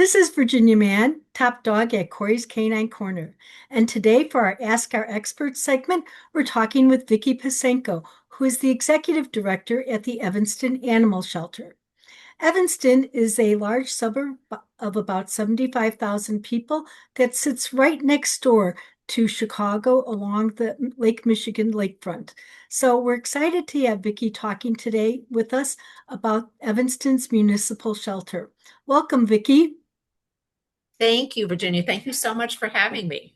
This is Virginia Mann, top dog at Corey's Canine Corner. And today for our Ask Our Experts segment, we're talking with Vicki Pasenko, who is the executive director at the Evanston Animal Shelter. Evanston is a large suburb of about 75,000 people that sits right next door to Chicago along the Lake Michigan lakefront. So we're excited to have Vicki talking today with us about Evanston's municipal shelter. Welcome, Vicki. Thank you, Virginia. Thank you so much for having me.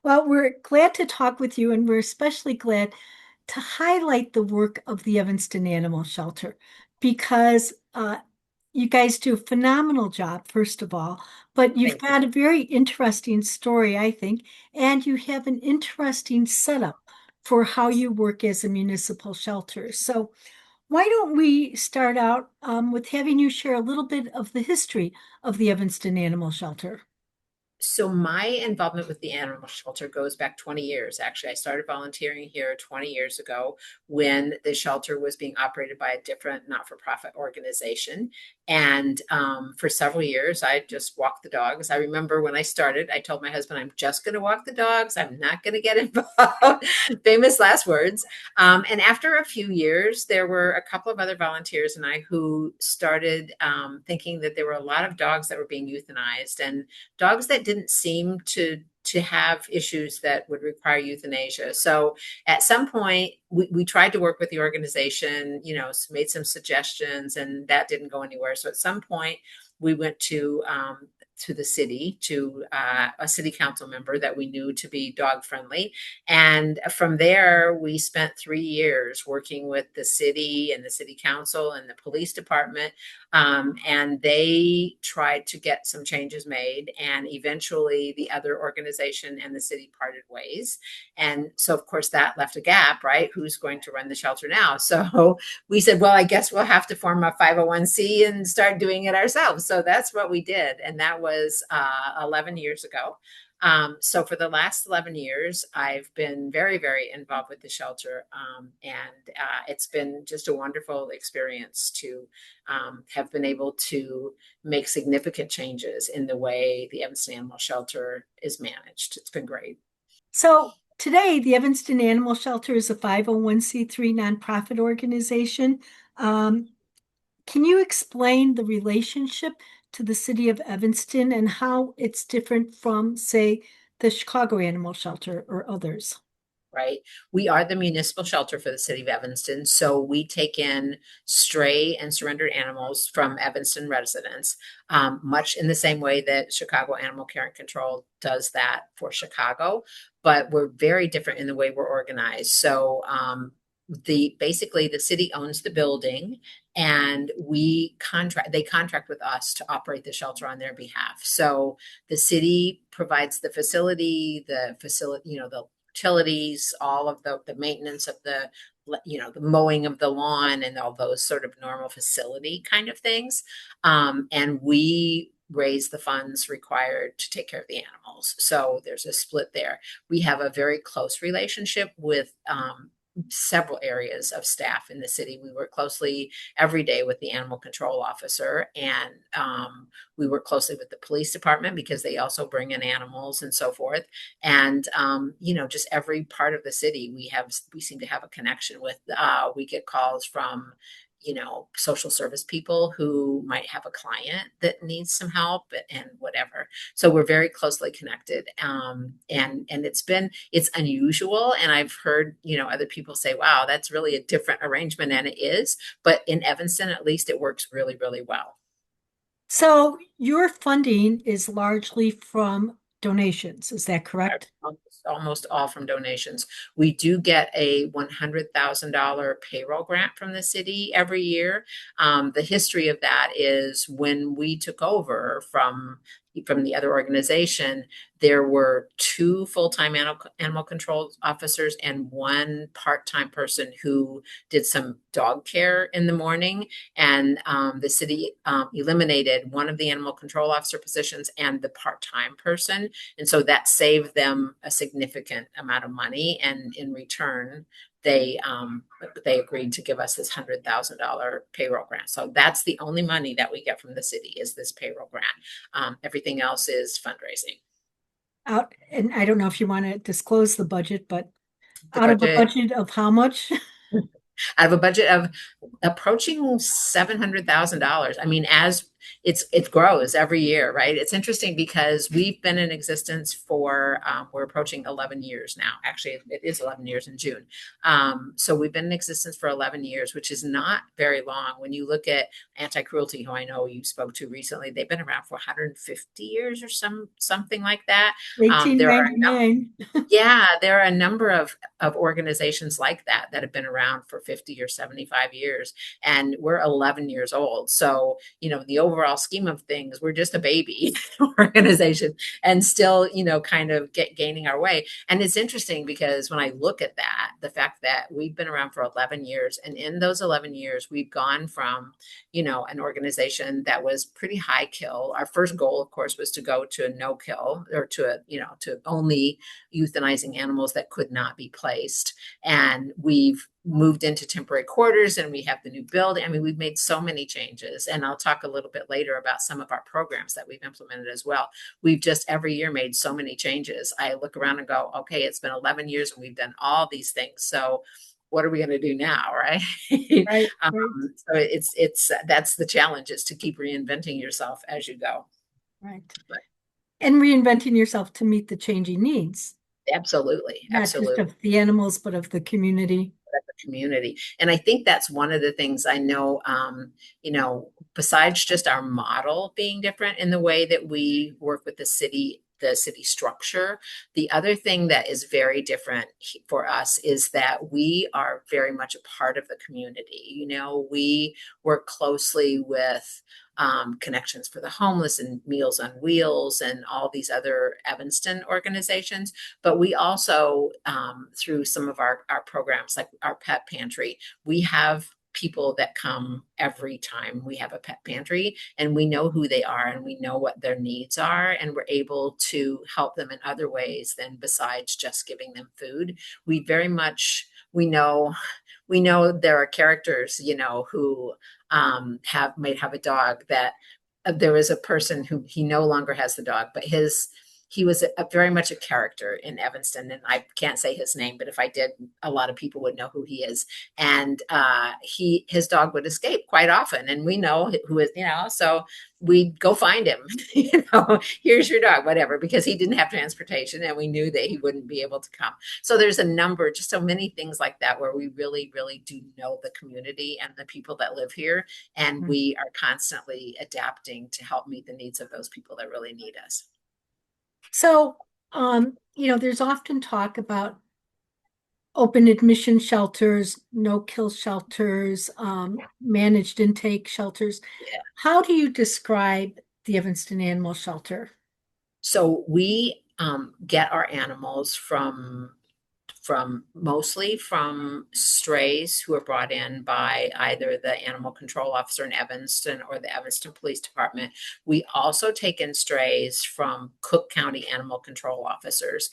Well, we're glad to talk with you, and we're especially glad to highlight the work of the Evanston Animal Shelter because you guys do a phenomenal job, first of all, but you've Thank you. got a very interesting story, I think, and you have an interesting setup for how you work as a municipal shelter. So, why don't we start out with having you share a little bit of the history of the Evanston Animal Shelter? So my involvement with the animal shelter goes back 20 years. Actually, I started volunteering here 20 years ago when the shelter was being operated by a different not-for-profit organization. And for several years, I just walked the dogs. I remember when I started, I told my husband, I'm just going to walk the dogs. I'm not going to get involved. Famous last words. And after a few years, there were a couple of other volunteers and I who started thinking that there were a lot of dogs that were being euthanized. And dogs that didn't seem to have issues that would require euthanasia. So at some point, we tried to work with the organization, made some suggestions, and that didn't go anywhere. So at some point, we went to the city, to a city council member that we knew to be dog friendly. And from there, we spent 3 years working with the city and the city council and the police department. And they tried to get some changes made. And eventually, the other organization and the city parted ways. And so, of course, that left a gap, right? Who's going to run the shelter now? So we said, well, I guess we'll have to form a 501c and start doing it ourselves. So that's what we did. And that was 11 years ago. So for the last 11 years, I've been very, very involved with the shelter. And it's been just a wonderful experience to have been able to make significant changes in the way the Evanston Animal Shelter is managed. It's been great. So today, the Evanston Animal Shelter is a 501c3 nonprofit organization. Um, can you explain the relationship to the city of Evanston and how it's different from, say, the Chicago Animal Shelter or others? Right? We are the municipal shelter for the city of Evanston. So we take in stray and surrendered animals from Evanston residents, much in the same way that Chicago Animal Care and Control does that for Chicago. But we're very different in the way we're organized. So basically the city owns the building and they contract with us to operate the shelter on their behalf. So the city provides the utilities, all of the maintenance of the mowing of the lawn and all those sort of normal facility kind of things. And we raise the funds required to take care of the animals. So there's a split there. We have a very close relationship with several areas of staff in the city. We work closely every day with the animal control officer, and we work closely with the police department because they also bring in animals and so forth. And just every part of the city, we seem to have a connection with. We get calls from social service people who might have a client that needs some help and whatever. So we're very closely connected. And it's unusual. And I've heard, other people say, wow, that's really a different arrangement. And it is, but in Evanston, at least it works really, really well. So your funding is largely from donations, is that correct? Almost all from donations. We do get a $100,000 payroll grant from the city every year. The history of that is when we took over from the other organization, there were two full-time animal control officers and one part-time person who did some dog care in the morning. And the city eliminated one of the animal control officer positions and the part-time person. And so that saved them a significant amount of money. And in return, they agreed to give us this $100,000 payroll grant. So that's the only money that we get from the city is this payroll grant. Everything else is fundraising. Out, and I don't know if you want to disclose the budget, but The out of a budget budget of how much? out of a budget of approaching $700,000. I mean, as it grows every year, right? It's interesting because we've been in existence for we're approaching 11 years now. Actually, it is 11 years in June. So we've been in existence for 11 years, which is not very long. When you look at anti-cruelty, who I know you spoke to recently, they've been around for 150 years or something like that. There are 1899. yeah, there are a number of organizations like that that have been around for 50 or 75 years, and we're 11 years old. So, the overall scheme of things, we're just a baby organization and still, kind of gaining our way. And it's interesting because when I look at that, the fact that we've been around for 11 years, and in those 11 years, we've gone from, an organization that was pretty high kill. Our first goal, of course, was to go to a no kill or to only euthanizing animals that could not be placed. And we've moved into temporary quarters and we have the new building. I mean, we've made so many changes. And I'll talk a little bit later about some of our programs that we've implemented as well. We've just every year made so many changes. I look around and go, okay, it's been 11 years and we've done all these things. So what are we going to do now, right? Right, right, So it's that's the challenge, is to keep reinventing yourself as you go. right. But And reinventing yourself to meet the changing needs, absolutely, not just absolutely. of the animals, but of the community. The community. And I think that's one of the things I know, besides just our model being different in the way that we work with the city structure, the other thing that is very different for us is that we are very much a part of the community. We work closely with Connections for the Homeless and Meals on Wheels and all these other Evanston organizations. But we also, through some of our programs, like our pet pantry, we have people that come every time we have a pet pantry, and we know who they are and we know what their needs are, and we're able to help them in other ways than besides just giving them food. We very much, we know there are characters, who might have a dog that there is a person who he no longer has the dog, but he was very much a character in Evanston, and I can't say his name, but if I did, a lot of people would know who he is. And his dog would escape quite often, and we know who is, so we'd go find him. Here's your dog, whatever, because he didn't have transportation, and we knew that he wouldn't be able to come. So there's a number, just so many things like that, where we really, really do know the community and the people that live here, and we are constantly adapting to help meet the needs of those people that really need us. So, there's often talk about open admission shelters, no kill shelters, managed intake shelters. Yeah. How do you describe the Evanston Animal Shelter? So we get our animals mostly from strays who are brought in by either the animal control officer in Evanston or the Evanston Police Department. We also take in strays from Cook County animal control officers,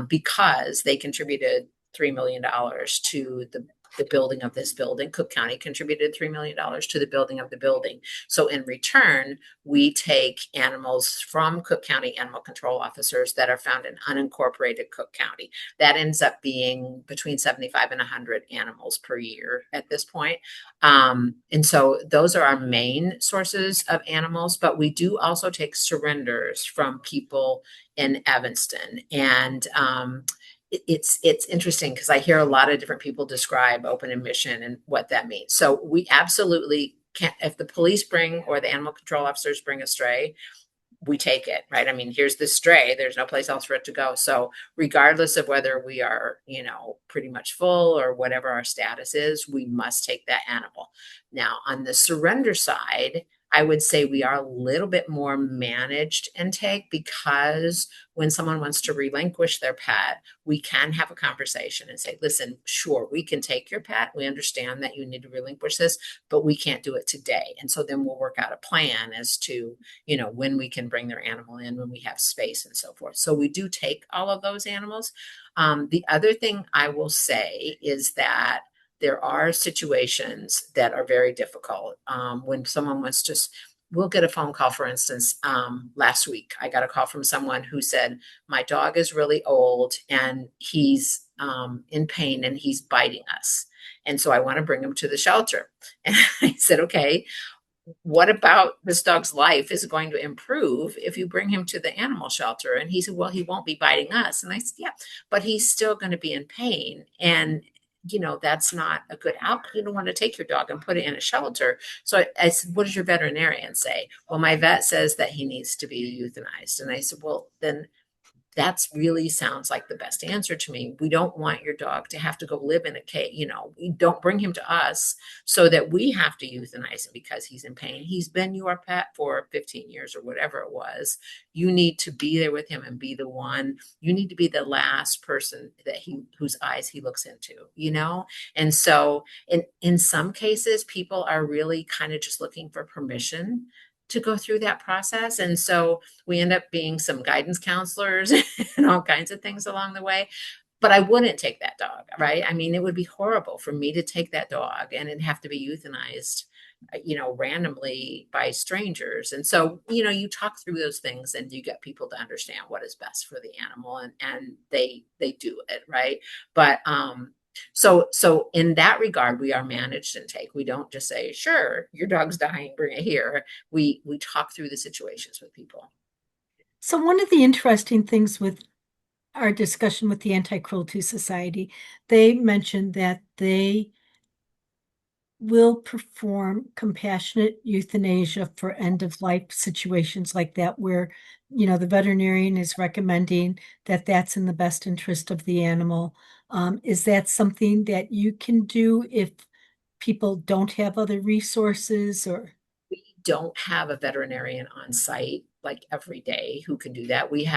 because they contributed $3 million to the building of this building. Cook County contributed $3 million to the building of the building. So in return, we take animals from Cook County animal control officers that are found in unincorporated Cook County. That ends up being between 75 and 100 animals per year at this point. And so those are our main sources of animals, but we do also take surrenders from people in Evanston. And it's interesting because I hear a lot of different people describe open admission and what that means. So we absolutely can't, if the police bring or the animal control officers bring a stray, we take it, right? I mean, here's the stray, there's no place else for it to go. So regardless of whether we are, pretty much full or whatever our status is, we must take that animal. Now, on the surrender side, I would say we are a little bit more managed intake because when someone wants to relinquish their pet, we can have a conversation and say, listen, sure, we can take your pet. We understand that you need to relinquish this, but we can't do it today. And so then we'll work out a plan as to, when we can bring their animal in, when we have space and so forth. So we do take all of those animals. The other thing I will say is that there are situations that are very difficult. When someone wants just, we'll get a phone call, for instance, last week, I got a call from someone who said, my dog is really old and he's in pain and he's biting us. And so I want to bring him to the shelter. And I said, okay, what about this dog's life is going to improve if you bring him to the animal shelter? And he said, well, he won't be biting us. And I said, yeah, but he's still going to be in pain. And that's not a good outcome. You don't want to take your dog and put it in a shelter. So I said, what does your veterinarian say? Well, my vet says that he needs to be euthanized. And I said, well, then that's really sounds like the best answer to me. We don't want your dog to have to go live in a cage. We don't bring him to us so that we have to euthanize him because he's in pain. He's been your pet for 15 years or whatever it was. You need to be there with him and be the one. You need to be the last person whose eyes he looks into. And so in some cases, people are really kind of just looking for permission to go through that process. And so we end up being some guidance counselors and all kinds of things along the way. But I wouldn't take that dog, right? I mean, it would be horrible for me to take that dog and it'd have to be euthanized, randomly by strangers. And so, you talk through those things and you get people to understand what is best for the animal and they do it, right? But so in that regard, we are managed intake. We don't just say, sure, your dog's dying, bring it here. We talk through the situations with people. So one of the interesting things with our discussion with the Anti-Cruelty Society, they mentioned that they will perform compassionate euthanasia for end of life situations like that, where, the veterinarian is recommending that that's in the best interest of the animal. Is that something that you can do if people don't have other resources or? We don't have a veterinarian on site like every day who can do that. We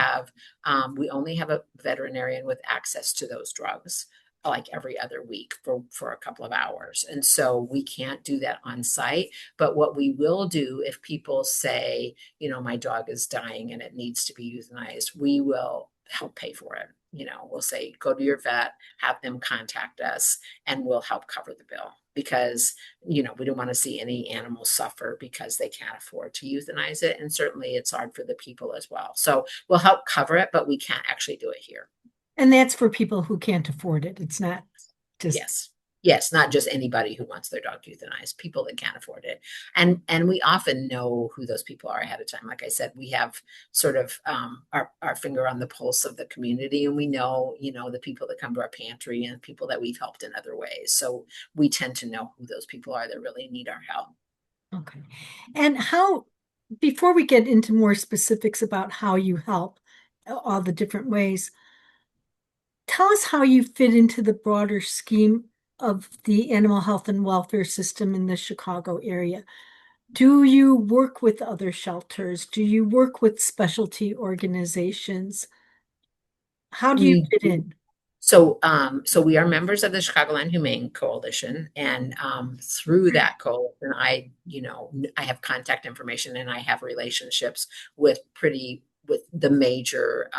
only have a veterinarian with access to those drugs like every other week for a couple of hours. And so we can't do that on site. But what we will do if people say, my dog is dying and it needs to be euthanized, we will help pay for it. We'll say, go to your vet, have them contact us, and we'll help cover the bill because we don't want to see any animals suffer because they can't afford to euthanize it. And certainly it's hard for the people as well. So we'll help cover it, but we can't actually do it here. And that's for people who can't afford it. It's not just. Yes. Yes, not just anybody who wants their dog euthanized, people that can't afford it. And we often know who those people are ahead of time. Like I said, we have sort of our finger on the pulse of the community, and we know, the people that come to our pantry and people that we've helped in other ways. So we tend to know who those people are that really need our help. Okay. And before we get into more specifics about how you help, all the different ways, tell us how you fit into the broader scheme of the animal health and welfare system in the Chicago area. Do you work with other shelters? Do you work with specialty organizations? How do you We fit in? So we are members of the Chicagoland Humane Coalition, and through that coalition, I have contact information and I have relationships with the major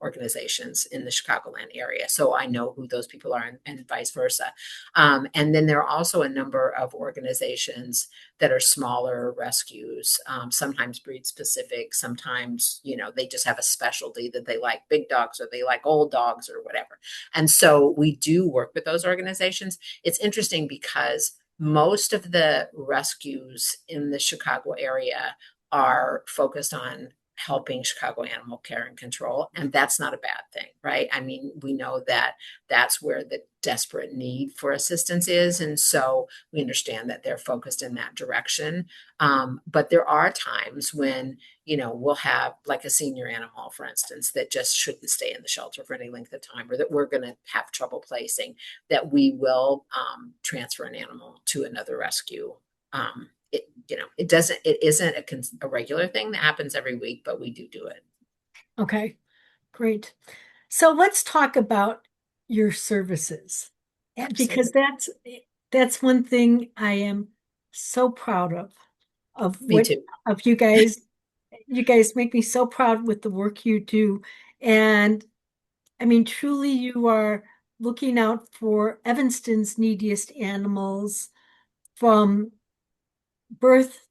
organizations in the Chicagoland area. So I know who those people are and vice versa. And then there are also a number of organizations that are smaller rescues, sometimes breed specific, sometimes, they just have a specialty that they like big dogs or they like old dogs or whatever. And so we do work with those organizations. It's interesting because most of the rescues in the Chicago area are focused on helping Chicago animal care and control. And that's not a bad thing, right? I mean, we know that that's where the desperate need for assistance is. And so we understand that they're focused in that direction. But there are times when, we'll have like a senior animal, for instance, that just shouldn't stay in the shelter for any length of time, or that we're going to have trouble placing, that we will transfer an animal to another rescue. it isn't a regular thing that happens every week, but we do it. Okay, great. So let's talk about your services. Because Absolutely. that's one thing I am so proud of Me what too. of you guys. You guys make me so proud with the work you do. And I mean, truly, you are looking out for Evanston's neediest animals from birth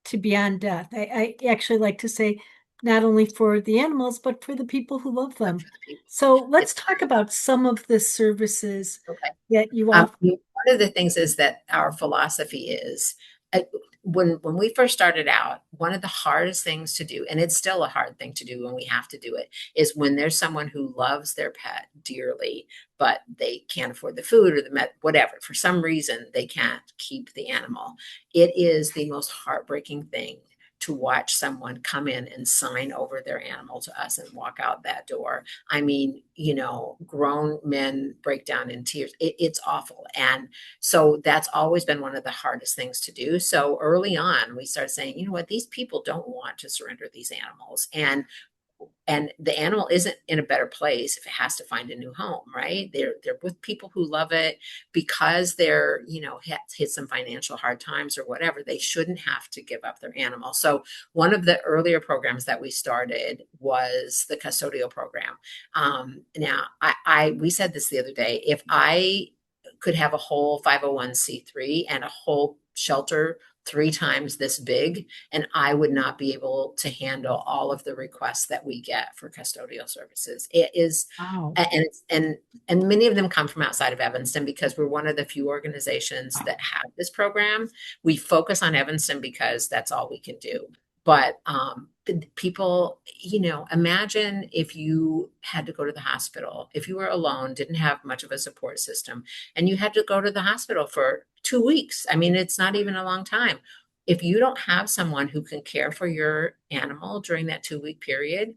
to beyond death. I actually like to say not only for the animals, but for the people who love But them. for the people, So let's it's talk about some of the services okay. that you offer. One of the things is that our philosophy is uh, when we first started out, one of the hardest things to do, and it's still a hard thing to do when we have to do it, is when there's someone who loves their pet dearly, but they can't afford the food or the med, whatever. For some reason, they can't keep the animal. It is the most heartbreaking thing to watch someone come in and sign over their animal to us and walk out that door. I mean, grown men break down in tears. It's awful. And so that's always been one of the hardest things to do. So early on, we started saying, you know what, these people don't want to surrender these animals. And the animal isn't in a better place if it has to find a new home, right? They're with people who love it because they're, hit some financial hard times or whatever. They shouldn't have to give up their animal. So one of the earlier programs that we started was the custodial program. Now I we said this the other day. If I could have a whole 501c3 and a whole shelter 3 times this big, and I would not be able to handle all of the requests that we get for custodial services. It is, Wow. and many of them come from outside of Evanston because we're one of the few organizations that have this program. We focus on Evanston because that's all we can do. But people, imagine if you had to go to the hospital, if you were alone, didn't have much of a support system, and you had to go to the hospital for 2 weeks. I mean, it's not even a long time. If you don't have someone who can care for your animal during that 2 week period,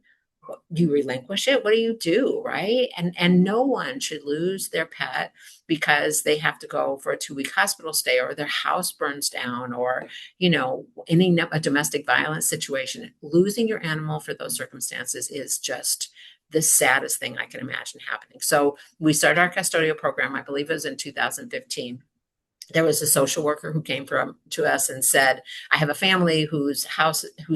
do you relinquish it? What do you do? Right. And no one should lose their pet because they have to go for a 2 week hospital stay or their house burns down or, a domestic violence situation. Losing your animal for those circumstances is just the saddest thing I can imagine happening. So we started our custodial program, I believe it was in 2015. There was a social worker who came to us and said, I have a family who's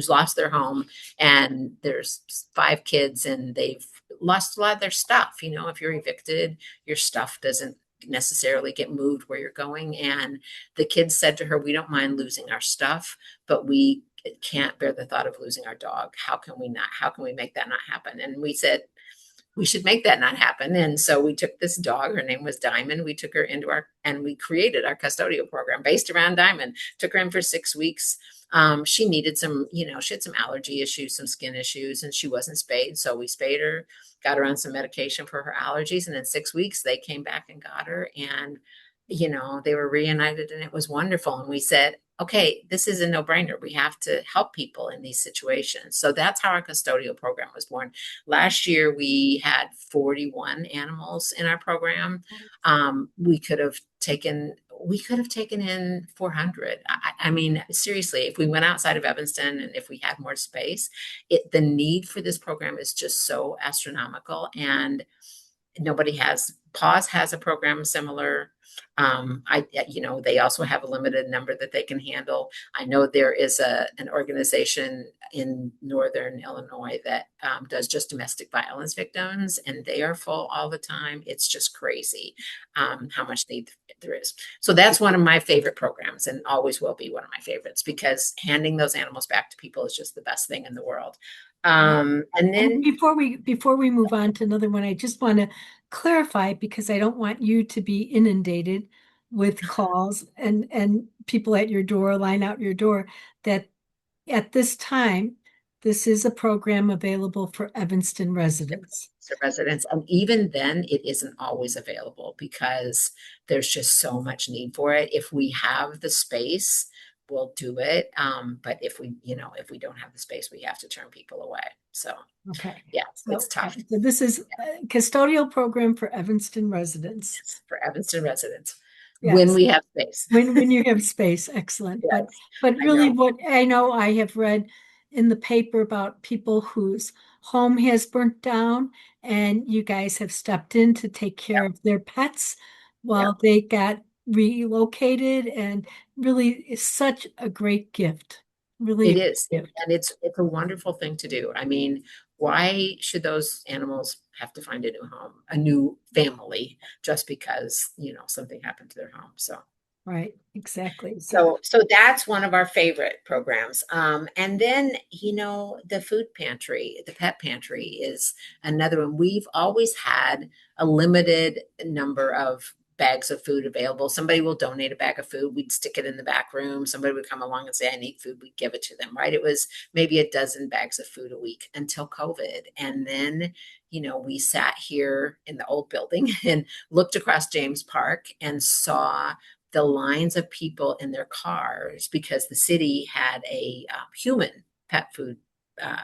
lost their home, and there's 5 kids and they've lost a lot of their stuff. If you're evicted, your stuff doesn't necessarily get moved where you're going. And the kids said to her, we don't mind losing our stuff, but we can't bear the thought of losing our dog. How can we make that not happen? And we said, we should make that not happen. And so we took this dog, her name was Diamond. We took her and we created our custodial program based around Diamond, took her in for 6 weeks. She needed she had some allergy issues, some skin issues, and she wasn't spayed. So we spayed her, got her on some medication for her allergies. And in 6 weeks, they came back and got her. And, they were reunited and it was wonderful. And we said, okay, this is a no brainer. We have to help people in these situations. So that's how our custodial program was born. Last year, we had 41 animals in our program. We could have taken in 400. I mean, seriously, if we went outside of Evanston and if we had more space, the need for this program is just so astronomical. And nobody has. Paws has a program similar. They also have a limited number that they can handle. I know there is an organization in Northern Illinois that does just domestic violence victims, and they are full all the time. It's just crazy how much need there is. So that's one of my favorite programs, and always will be one of my favorites because handing those animals back to people is just the best thing in the world. And And then before we move on to another one, I just want to clarify because I don't want you to be inundated with calls and people at your door, line out your door, that at this time, this is a program available for Evanston residents. to residents. And even then, it isn't always available because there's just so much need for it. If we have the space, we'll do it. But if we don't have the space, we have to turn people away. So Okay. yeah, it's So, tough. okay. So this is a custodial program for Evanston residents. Yes, for Evanston residents. when Yes. we have space. When you have space, excellent. Yes, But I really know. what I know I have read in the paper about people whose home has burnt down and you guys have stepped in to take care Yep, of their pets yep. while they got relocated and really is such a great gift. Really a It great is, gift. and it's a wonderful thing to do. I mean, why should those animals have to find a new home, a new family, just because, something happened to their home? So Right, exactly, exactly. so that's one of our favorite programs. And then, the food pantry, the pet pantry is another one. We've always had a limited number of bags of food available. Somebody will donate a bag of food. We'd stick it in the back room. Somebody would come along and say, I need food. We'd give it to them, right? It was maybe a dozen bags of food a week until COVID. And then, we sat here in the old building and looked across James Park and saw the lines of people in their cars because the city had a human pet food uh,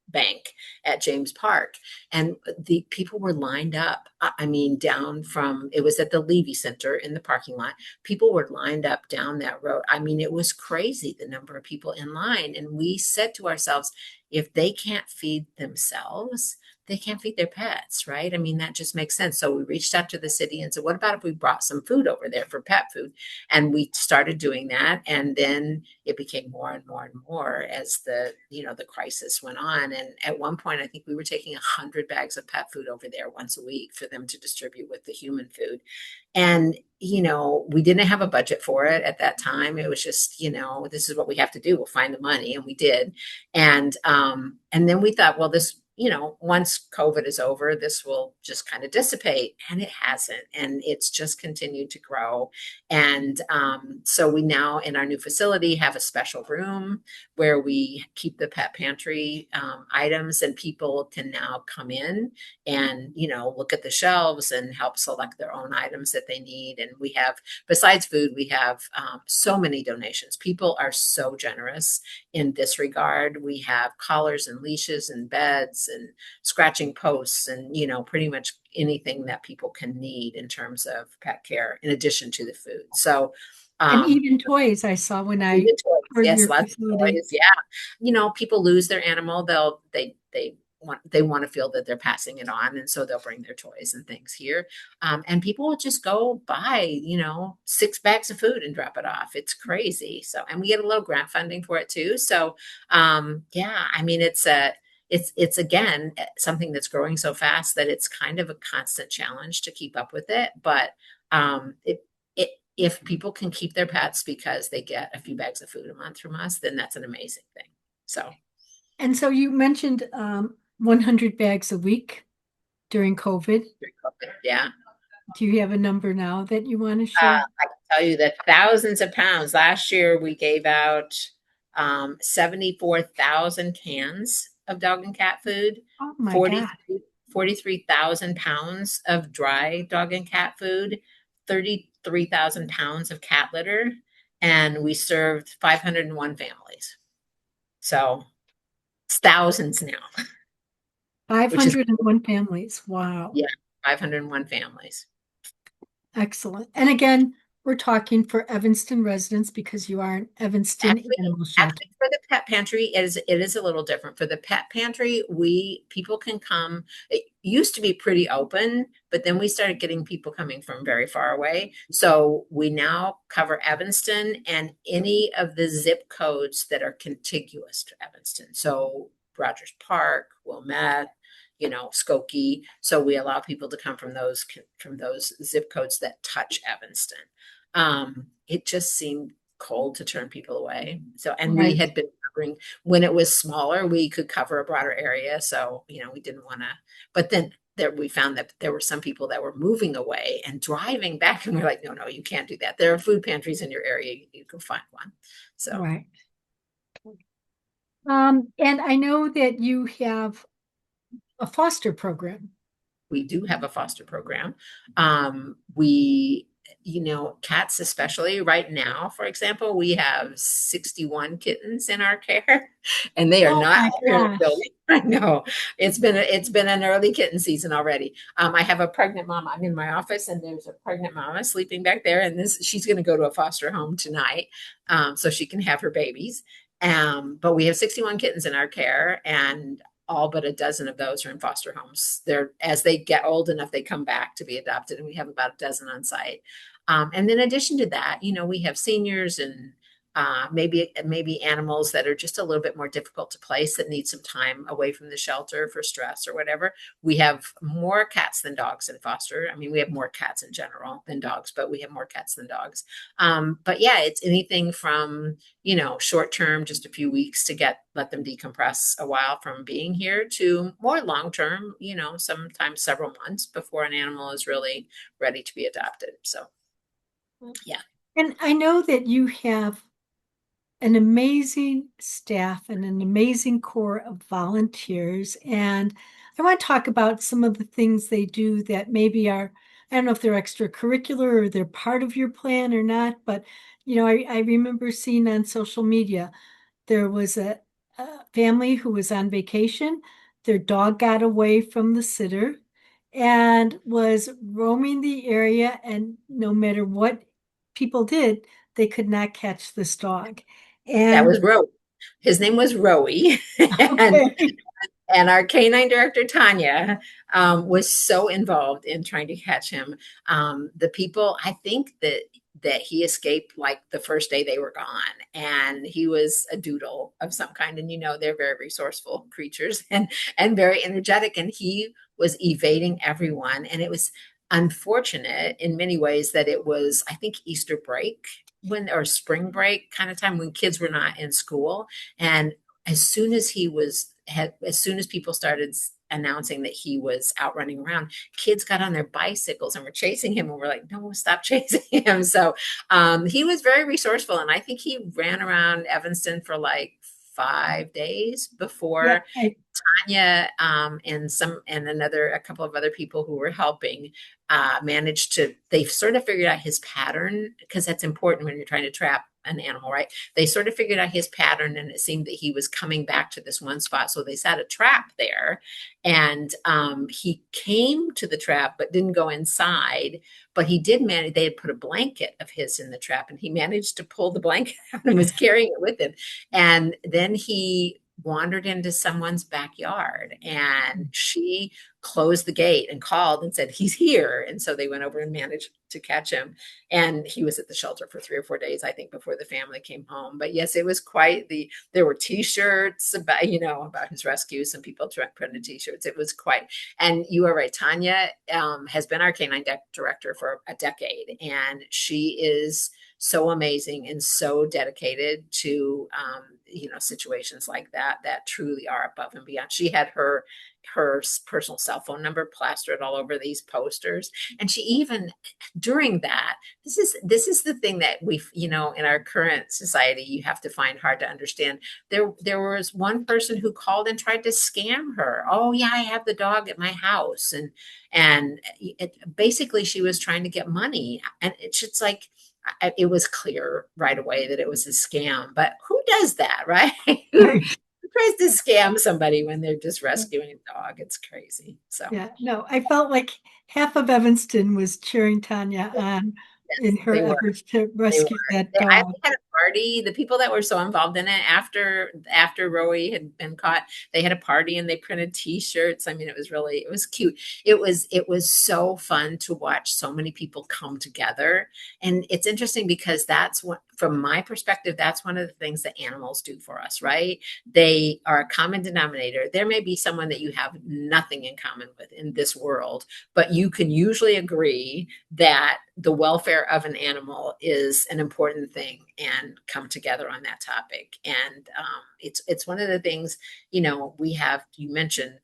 bank at James Park. And the people were lined up. I mean, down from, it was at the Levy Center in the parking lot. People were lined up down that road. I mean, it was crazy the number of people in line. And we said to ourselves, if they can't feed themselves, they can't feed their pets, right? I mean, that just makes sense. So we reached out to the city and said, what about if we brought some food over there for pet food? And we started doing that. And then it became more and more and more as the crisis went on. And at one point, I think we were taking 100 bags of pet food over there once a week for them to distribute with the human food. And, we didn't have a budget for it at that time. It was just, this is what we have to do. We'll find the money. And we did. And then we thought, well, this, once COVID is over, this will just kind of dissipate. And it hasn't. And it's just continued to grow. And so we now, in our new facility, have a special room where we keep the pet pantry items, and people can now come in and, look at the shelves and help select their own items that they need. And we have, besides food, we have so many donations. People are so generous in this regard. We have collars and leashes and beds and scratching posts and, pretty much anything that people can need in terms of pet care in addition to the food. So, And um, even toys I saw when I even toys, toured yes, your lots of facility. toys. Yeah, people lose their animal. They want to feel that they're passing it on, and so they'll bring their toys and things here. And people will just go buy 6 bags of food and drop it off. It's crazy. So, and we get a little grant funding for it too. So, yeah, I mean, it's again something that's growing so fast that it's kind of a constant challenge to keep up with it. But it if people can keep their pets because they get a few bags of food a month from us, then that's an amazing thing. So, And so you mentioned 100 bags a week during COVID. yeah. Do you have a number now that you want to share? I can tell you that thousands of pounds. Last year, we gave out 74,000 cans of dog and cat food, Oh my God. 40 43,000 pounds of dry dog and cat food, 33,000 pounds of cat litter, and we served 501 families. So it's thousands now, which is, 501 families. Wow. yeah, 501 families. Excellent. And again, we're talking for Evanston residents because you are an Evanston Actually, Animal Shelter. actually, for the pet pantry, it is a little different. For the pet pantry, people can come. It used to be pretty open, but then we started getting people coming from very far away. So we now cover Evanston and any of the zip codes that are contiguous to Evanston. So Rogers Park, Wilmette, Skokie. So we allow people to come from those zip codes that touch Evanston. It just seemed cold to turn people away. So, and we Right. had been covering when it was smaller, we could cover a broader area. So, we didn't want to, but then we found that there were some people that were moving away and driving back. And we're like, no, you can't do that. There are food pantries in your area. You can find one. So Right. And I know that you have a foster program. we do have a foster program. We cats, especially right now, for example, we have 61 kittens in our care, and they are Oh not my all here in the gosh. building. I know it's been an early kitten season already. I have a pregnant mom. I'm in my office, and there's a pregnant mama sleeping back there, and this she's going to go to a foster home tonight, so she can have her babies. But we have 61 kittens in our care, and all but a dozen of those are in foster homes. They're as they get old enough, they come back to be adopted, and we have about a dozen on site. And in addition to that, we have seniors and maybe animals that are just a little bit more difficult to place that need some time away from the shelter for stress or whatever. We have more cats than dogs in foster. I mean, we have more cats in general than dogs, but we have more cats than dogs. But yeah, it's anything from short term, just a few weeks to let them decompress a while from being here, to more long term, sometimes several months before an animal is really ready to be adopted. So yeah. And I know that you have an amazing staff and an amazing core of volunteers. And I want to talk about some of the things they do that maybe are, I don't know if they're extracurricular or they're part of your plan or not, but I remember seeing on social media there was a family who was on vacation. Their dog got away from the sitter and was roaming the area, and no matter what people did, they could not catch this dog. That And was Roe. His name was Roey. and okay, and our canine director Tanya was so involved in trying to catch him. The people, I think that he escaped like the first day they were gone, and he was a doodle of some kind. And they're very resourceful creatures and very energetic, and he was evading everyone. And it was unfortunate in many ways that it was, I think, Easter break when or spring break kind of time when kids were not in school. And as soon as as soon as people started announcing that he was out running around, kids got on their bicycles and were chasing him, and we're like, no, stop chasing him. So he was very resourceful, and I think he ran around Evanston for like 5 days yeah, before Tanya, a couple of other people who were helping managed to, they sort of figured out his pattern, because that's important when you're trying to trap an animal, right? They sort of figured out his pattern, and it seemed that he was coming back to this one spot. So they set a trap there, and he came to the trap but didn't go inside. But he did manage, they had put a blanket of his in the trap, and he managed to pull the blanket out and was carrying it with him. And then he wandered into someone's backyard, and she closed the gate and called and said, he's here. And so they went over and managed to catch him. And he was at the shelter for 3 or 4 days, I think, before the family came home. But yes, it was there were t-shirts about his rescue. Some people printed t-shirts. It was quite, and you are right. Tanya has been our canine director for a decade, and she is so amazing and so dedicated to situations like that truly are above and beyond. She had her personal cell phone number plastered all over these posters, and she even, during that, this is the thing that we in our current society you have to find hard to understand. There was one person who called and tried to scam her. Oh yeah, I have the dog at my house, and basically she was trying to get money, and it's like, it was clear right away that it was a scam. But who does that, right? who, right. who tries to scam somebody when they're just rescuing a dog? It's crazy. So Yeah, no, I felt like half of Evanston was cheering Tanya on in yes, her they were. efforts to They were. rescue that I dog. had a party. The people that were so involved in it, after Roey had been caught, they had a party and they printed T-shirts. I mean, it was cute. It was so fun to watch so many people come together. And it's interesting because that's what, from my perspective, that's one of the things that animals do for us, right? They are a common denominator. There may be someone that you have nothing in common with in this world, but you can usually agree that the welfare of an animal is an important thing, and come together on that topic. And it's one of the things, we have, you mentioned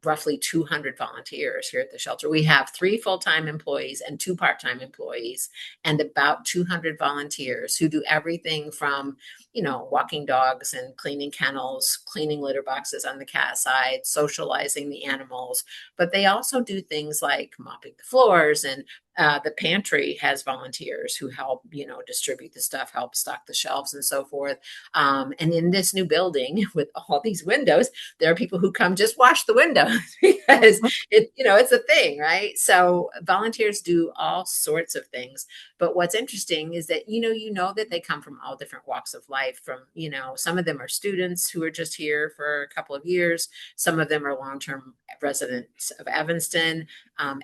roughly 200 volunteers here at the shelter. We have 3 full-time employees and 2 part-time employees, and about 200 volunteers who do everything from, walking dogs and cleaning kennels, cleaning litter boxes on the cat side, socializing the animals. But they also do things like mopping the floors and The pantry has volunteers who help, distribute the stuff, help stock the shelves and so forth. And in this new building with all these windows, there are people who come just wash the windows because it's a thing, right? So volunteers do all sorts of things. But what's interesting is that, that they come from all different walks of life. From, some of them are students who are just here for a couple of years. Some of them are long-term residents of Evanston.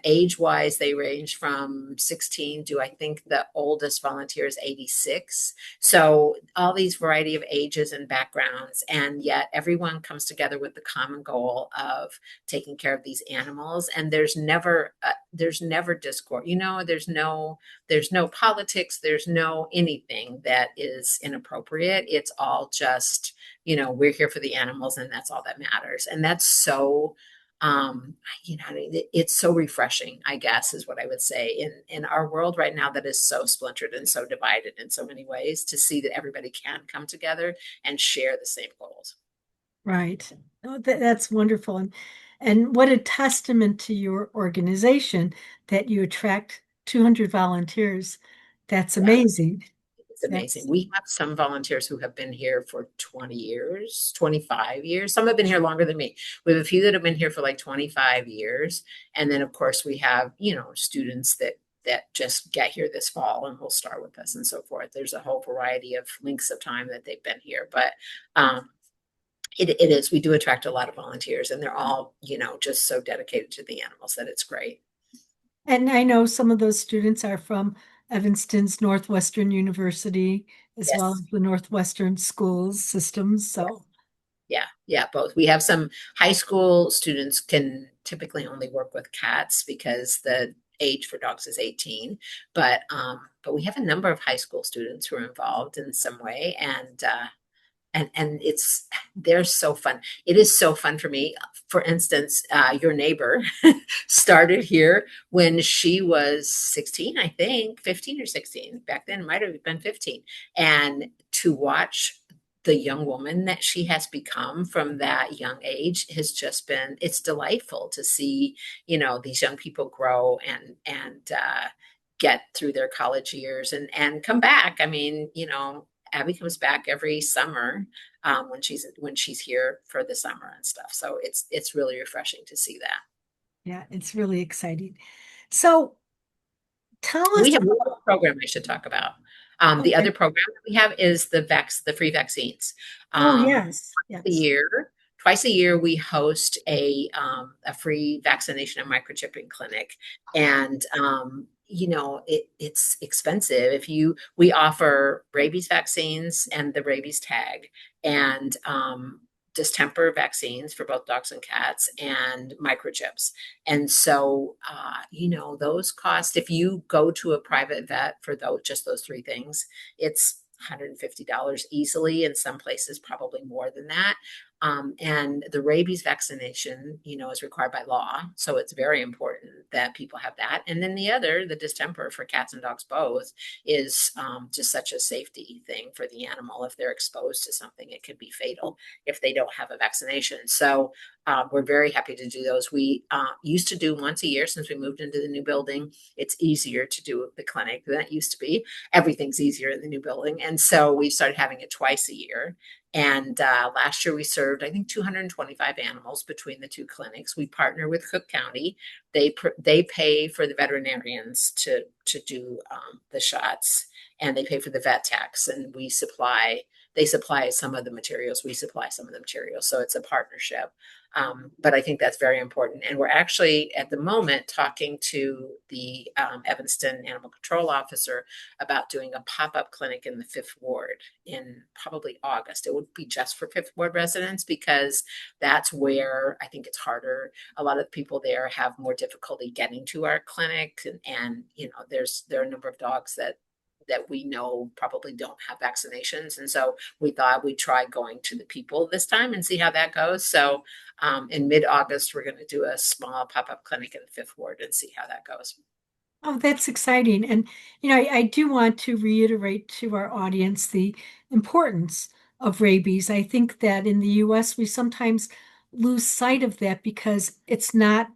Age-wise, they range from 16 to, I think the oldest volunteer is 86. So all these variety of ages and backgrounds, and yet everyone comes together with the common goal of taking care of these animals. And there's never discord. There's no politics. There's no anything that is inappropriate. It's all just, we're here for the animals, and that's all that matters. And that's so it's so refreshing, I guess, is what I would say in our world right now that is so splintered and so divided in so many ways, to see that everybody can come together and share the same goals. Right. Oh, that's wonderful. And what a testament to your organization that you attract 200 volunteers. That's Yeah, amazing. it's amazing. That's We have some volunteers who have been here for 20 years, 25 years. Some have been here longer than me. We have a few that have been here for like 25 years. And then of course we have, students that just get here this fall and will start with us and so forth. There's a whole variety of lengths of time that they've been here. But it is, we do attract a lot of volunteers, and they're all, just so dedicated to the animals that it's great. And I know some of those students are from Evanston's Northwestern University as well Yes. as the Northwestern schools systems. Yes. So, Yeah, both. We have some high school students can typically only work with cats because the age for dogs is 18. But we have a number of high school students who are involved in some way, and they're so fun. It is so fun for me. For instance, your neighbor started here when she was 16, I think, 15 or 16. Back then, it might have been 15. And to watch the young woman that she has become from that young age has just been, it's delightful to see, these young people grow and get through their college years and come back. I mean, Abby comes back every summer, when she's here for the summer and stuff. So it's really refreshing to see that. yeah, it's really exciting. So, tell us. We have one other program I should talk about. The Okay. other program that we have is the free vaccines. Oh, Um, yes. a Yes. year, twice a year, we host a free vaccination and microchipping clinic, and it's expensive. We offer rabies vaccines and the rabies tag, and distemper vaccines for both dogs and cats, and microchips. And so, those cost, if you go to a private vet for just those three things, it's $150 easily. In some places, probably more than that. And the rabies vaccination, is required by law. So it's very important that people have that. And then the distemper for cats and dogs both, is just such a safety thing for the animal. If they're exposed to something, it could be fatal if they don't have a vaccination. So we're very happy to do those. We used to do once a year. Since we moved into the new building, it's easier to do the clinic than it used to be. Everything's easier in the new building. And so we started having it twice a year. And last year we served, I think, 225 animals between the two clinics. We partner with Cook County. They pay for the veterinarians to do the shots, and they pay for the vet tax, and they supply some of the materials, we supply some of the materials. So it's a partnership. But I think that's very important. And we're actually at the moment talking to the Evanston Animal Control Officer about doing a pop-up clinic in the Fifth Ward in probably August. It would be just for Fifth Ward residents, because that's where I think it's harder. A lot of the people there have more difficulty getting to our clinic, and there are a number of dogs that we know probably don't have vaccinations. And so we thought we'd try going to the people this time and see how that goes. So in mid-August, we're going to do a small pop-up clinic in the Fifth Ward and see how that goes. Oh, that's exciting. And, I do want to reiterate to our audience the importance of rabies. I think that in the US, we sometimes lose sight of that because it's not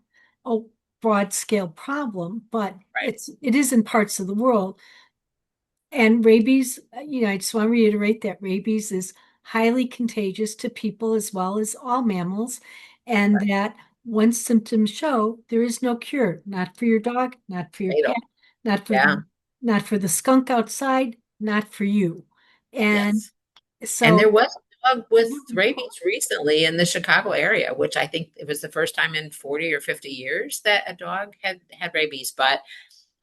a broad scale problem, but Right. it is in parts of the world. And rabies, I just want to reiterate that rabies is highly contagious to people as well as all mammals, and Right. that once symptoms show, there is no cure, not for your dog, not for your cat, Fatal. not for Yeah. not for the skunk outside, not for you. And Yes. And so, there was a dog with rabies recently in the Chicago area, which I think it was the first time in 40 or 50 years that a dog had rabies. But,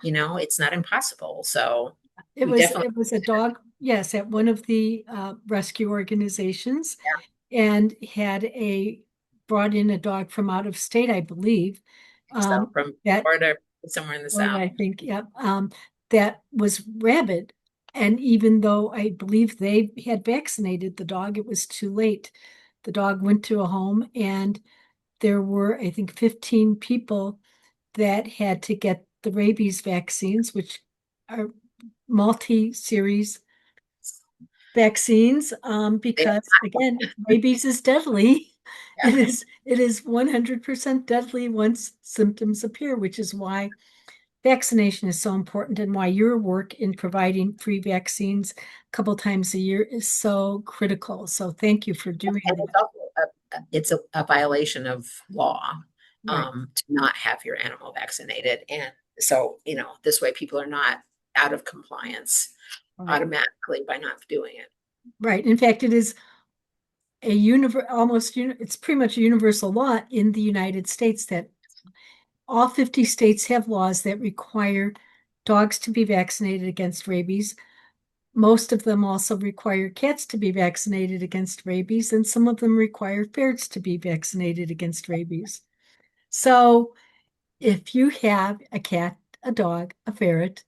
it's not impossible. So we definitely, it was a dog, yes, at one of the rescue organizations, yeah. and had a brought in a dog from out of state, I believe. So from That Florida, somewhere in the Florida, South. I think, yep. That was rabid. And even though I believe they had vaccinated the dog, it was too late. The dog went to a home, and there were, I think, 15 people that had to get the rabies vaccines, which are multi-series vaccines, They are because again, rabies is deadly. not, It is 100% deadly once symptoms appear, which is why vaccination is so important, and why your work in providing free vaccines a couple times a year is so critical. So thank you for doing and that. it's also a violation of law Right, to not have your animal vaccinated. And so, this way people are not out of compliance right, automatically by not doing it. right. In fact, it is it's pretty much a universal law in the United States that all 50 states have laws that require dogs to be vaccinated against rabies. Most of them also require cats to be vaccinated against rabies, and some of them require ferrets to be vaccinated against rabies. So if you have a cat, a dog, a ferret,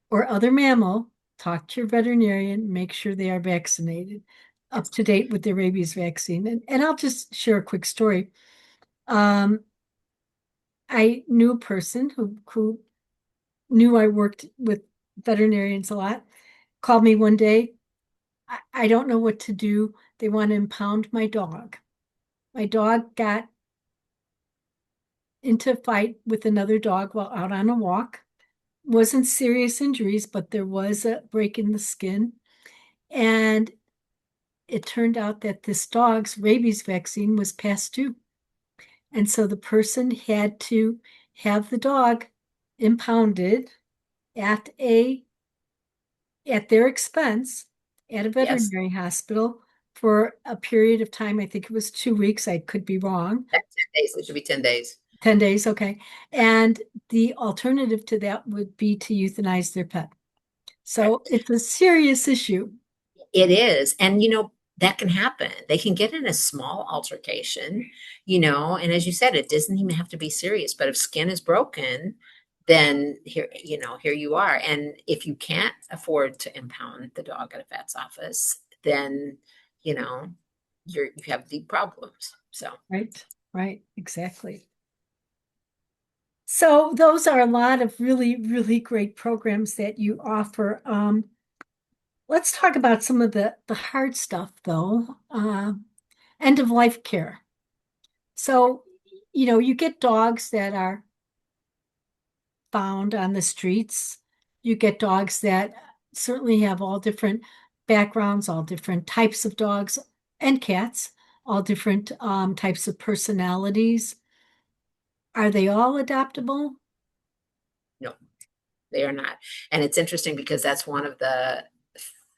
or other mammal, talk to your veterinarian, make sure they are vaccinated, up Yes. to date with their rabies vaccine. And I'll just share a quick story. Um, I knew a person who knew I worked with veterinarians a lot, called me one day. I don't know what to do. They want to impound my dog. My dog got into a fight with another dog while out on a walk. Wasn't serious injuries, but there was a break in the skin. And it turned out that this dog's rabies vaccine was past due. And so the person had to have the dog impounded at a at their expense at a Yes. veterinary hospital for a period of time. I think it was 2 weeks. I could be wrong. That's 10 days. It should be 10 days. 10 days, okay. And the alternative to that would be to euthanize their pet. Right. So it's a serious issue. It is. And, that can happen. They can get in a small altercation, and as you said, it doesn't even have to be serious. But if skin is broken, then here you are. And if you can't afford to impound the dog at a vet's office, then, you know, you have deep problems. So Right, right, exactly. So those are a lot of really, really great programs that you offer. Let's talk about some of the hard stuff, though. End of life care. So, you get dogs that are found on the streets. You get dogs that certainly have all different backgrounds, all different types of dogs and cats, all different types of personalities. Are they all adoptable? no, they are not. And it's interesting because that's one of the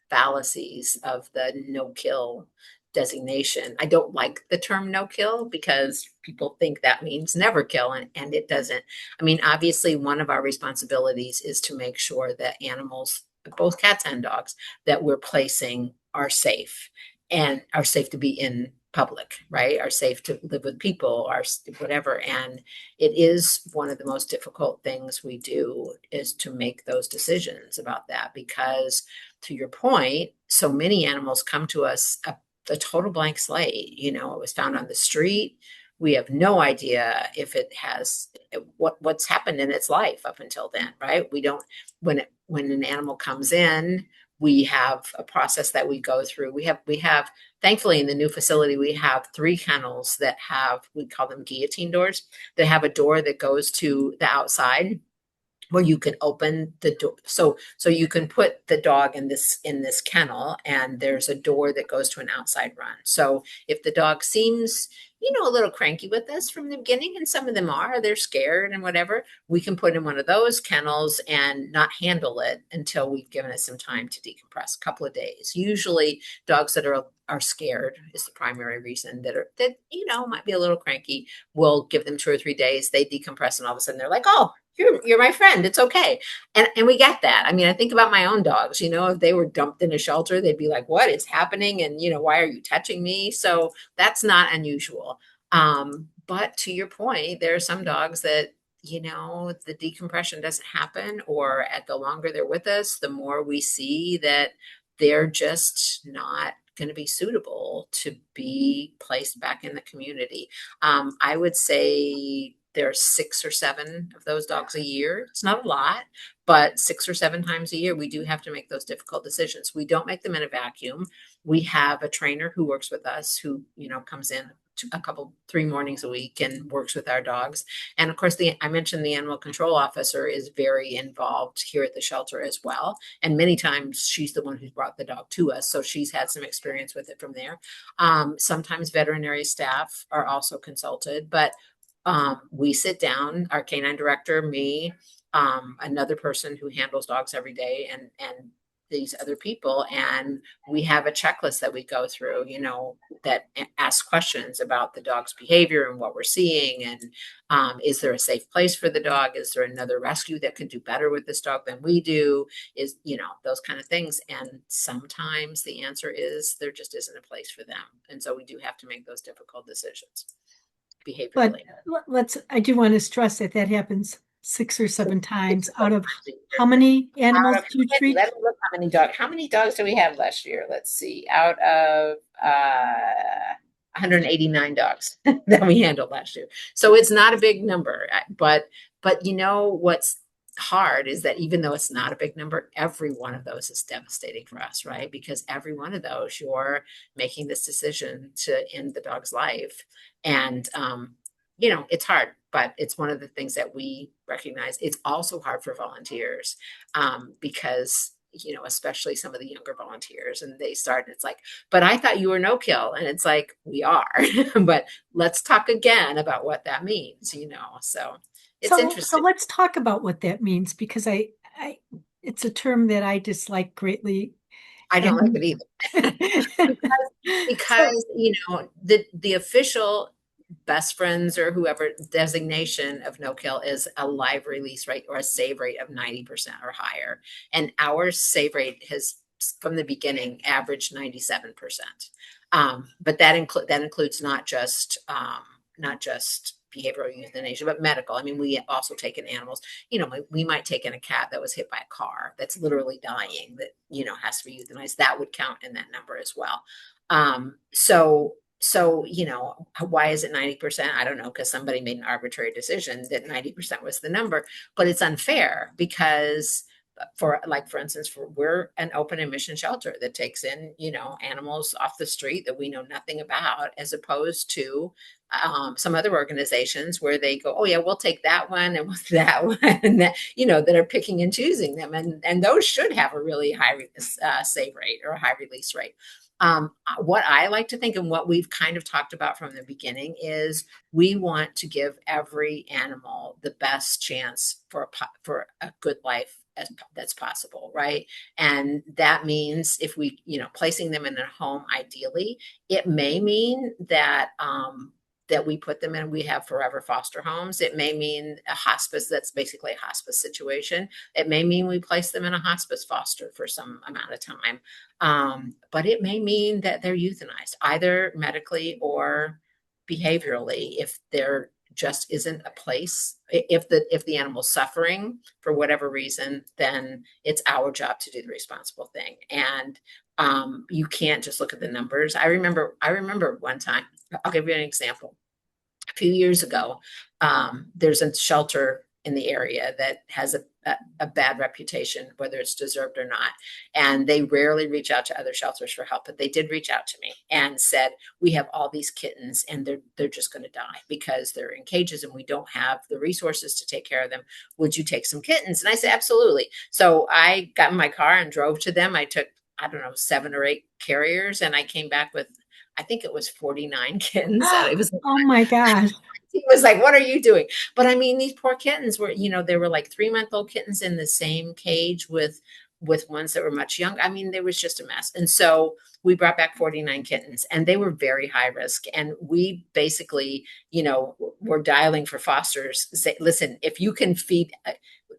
fallacies of the no kill designation. I don't like the term no kill because people think that means never kill, and it doesn't. I mean, obviously, one of our responsibilities is to make sure that animals, both cats and dogs, that we're placing are safe and are safe to be in public, right? Are safe to live with people, are whatever. And it is one of the most difficult things we do is to make those decisions about that because to your point, so many animals come to us a total blank slate. It was found on the street. We have no idea if it has what's happened in its life up until then, right? We don't when an animal comes in, We have a process that we go through. We have thankfully in the new facility we have 3 kennels that have, we call them guillotine doors, that have a door that goes to the outside where you can open the door. So you can put the dog in this kennel, and there's a door that goes to an outside run. So if the dog seems, a little cranky with us from the beginning, and some of them are, they're scared and whatever, we can put in one of those kennels and not handle it until we've given it some time to decompress, a couple of days. Usually dogs that are scared is the primary reason, that might be a little cranky. We'll give them 2 or 3 days, they decompress, and all of a sudden they're like, oh, you're my friend. It's okay. And we get that. I mean, I think about my own dogs, if they were dumped in a shelter, they'd be like, what is happening? And, why are you touching me? So that's not unusual. But to your point, there are some dogs that, the decompression doesn't happen, or at the longer they're with us, the more we see that they're just not going to be suitable to be placed back in the community. I would say there are 6 or 7 of those dogs a year. It's not a lot, but 6 or 7 times a year, we do have to make those difficult decisions. We don't make them in a vacuum. We have a trainer who works with us who, comes in a couple, 3 mornings a week and works with our dogs. And of course, I mentioned the animal control officer is very involved here at the shelter as well. And many times she's the one who's brought the dog to us. So she's had some experience with it from there. Sometimes veterinary staff are also consulted, but we sit down, our canine director, me, another person who handles dogs every day, and these other people, and we have a checklist that we go through, that asks questions about the dog's behavior and what we're seeing, and is there a safe place for the dog? Is there another rescue that could do better with this dog than we do? Is, those kind of things. And sometimes the answer is there just isn't a place for them, and so we do have to make those difficult decisions But behaviorally. I do want to stress that that happens 6 or 7 times So out of how many animals out of, do you treat? let me look how many dogs do we have last year? Let's see. Out of 189 dogs that we handled last year. So it's not a big number, but what's hard is that even though it's not a big number, every one of those is devastating for us, right? Because every one of those, you're making this decision to end the dog's life. And it's hard, but it's one of the things that we recognize. It's also hard for volunteers, because especially some of the younger volunteers, and they start, and it's like, but I thought you were no kill, and it's like, we are, but let's talk again about what that means. So it's So interesting. let's talk about what that means, because I it's a term that I dislike greatly. I don't like And it either. because so because the official best friends or whoever designation of no kill is a live release rate or a save rate of 90% or higher, and our save rate has from the beginning averaged 97%. But that includes not just behavioral euthanasia, but medical. I mean, we also take in animals. We might take in a cat that was hit by a car that's literally dying, that has to be euthanized. That would count in that number as well. So why is it 90%? I don't know, because somebody made an arbitrary decision that 90% was the number, but it's unfair because for instance, we're an open admission shelter that takes in animals off the street that we know nothing about, as opposed to some other organizations where they go, oh yeah, we'll take that one and we'll that one, and that are picking and choosing them, and those should have a really high save rate or a high release rate. What I like to think, and what we've kind of talked about from the beginning, is we want to give every animal the best chance for a good life that's possible, right? And that means if we, placing them in a home, ideally, it may mean that we put them in, we have forever foster homes. It may mean a hospice, that's basically a hospice situation. It may mean we place them in a hospice foster for some amount of time. But it may mean that they're euthanized, either medically or behaviorally, if there just isn't a place. If the animal's suffering for whatever reason, then it's our job to do the responsible thing. And you can't just look at the numbers. I remember one time, I'll give you an example. A few years ago, there's a shelter in the area that has a bad reputation, whether it's deserved or not. And they rarely reach out to other shelters for help, but they did reach out to me and said, we have all these kittens and they're just going to die because they're in cages and we don't have the resources to take care of them. Would you take some kittens? And I said, absolutely. So I got in my car and drove to them. I took, I don't know, 7 or 8 carriers, and I came back with, I think it was 49 kittens. And it was, Oh my gosh. he was like, what are you doing? But I mean, these poor kittens were, they were like 3-month-old kittens in the same cage with ones that were much younger. I mean, there was just a mess. And so we brought back 49 kittens, and they were very high risk. And we basically, were dialing for fosters. Say, listen, if you can feed,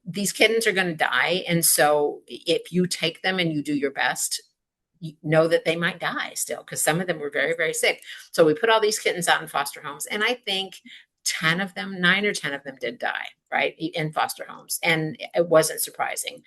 these kittens are going to die. And so if you take them and you do your best, you know that they might die still, because some of them were very, very sick. So we put all these kittens out in foster homes, and I think 10 of them, 9 or 10 of them did die, right, in foster homes. And it wasn't surprising,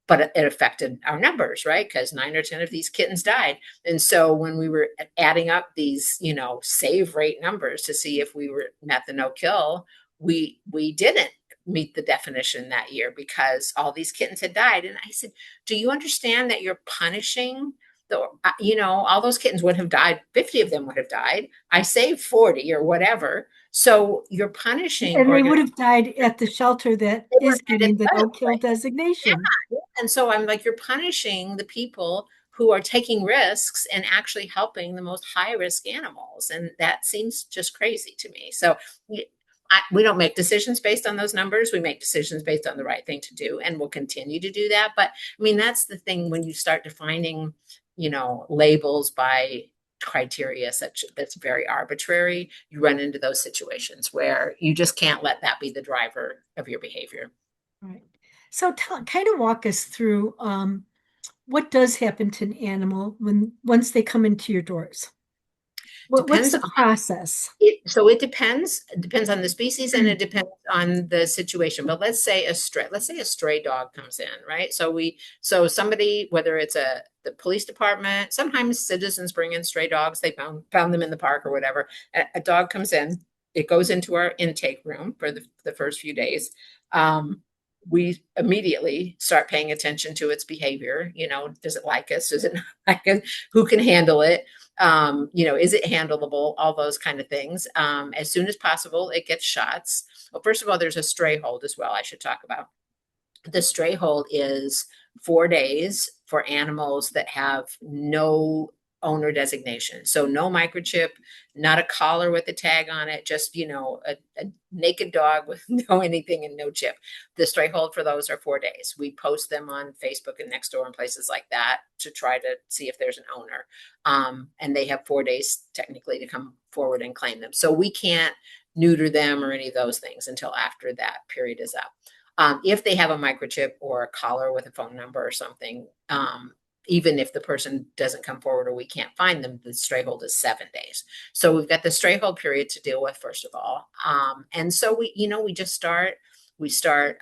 but it affected our numbers, right? Because 9 or 10 of these kittens died. And so when we were adding up these, save rate numbers to see if we were met the no kill, we didn't meet the definition that year because all these kittens had died. And I said, do you understand that you're punishing all those kittens would have died. 50 of them would have died. I saved 40 or whatever. So you're punishing And they would organizations. have died at the shelter that They were is at getting the another no-kill place. designation. Yeah. And so I'm like, you're punishing the people who are taking risks and actually helping the most high risk animals. And that seems just crazy to me. So we don't make decisions based on those numbers. We make decisions based on the right thing to do, and we'll continue to do that. But I mean, that's the thing when you start defining, labels by criteria that's very arbitrary, you run into those situations where you just can't let that be the driver of your behavior. Right. So kind of walk us through what does happen to an animal once they come into your doors. What's Depends the process? so it depends on the species, and it depends on the situation. But let's say a stray dog comes in, right? So somebody, whether it's the police department, sometimes citizens bring in stray dogs. They found them in the park or whatever. A dog comes in, it goes into our intake room for the first few days. We immediately start paying attention to its behavior. Does it like us? Does it not like us? Who can handle it? Is it handleable? All those kind of things. As soon as possible, it gets shots. Well, first of all, there's a stray hold as well. I should talk about. The stray hold is 4 days for animals that have no owner designation. So no microchip, not a collar with a tag on it, just, a naked dog with no anything and no chip. The stray hold for those are 4 days. We post them on Facebook and Nextdoor and places like that to try to see if there's an owner. And they have 4 days technically to come forward and claim them. So we can't neuter them or any of those things until after that period is up. If they have a microchip or a collar with a phone number or something, even if the person doesn't come forward or we can't find them, the stray hold is 7 days. So we've got the stray hold period to deal with, first of all. And so we start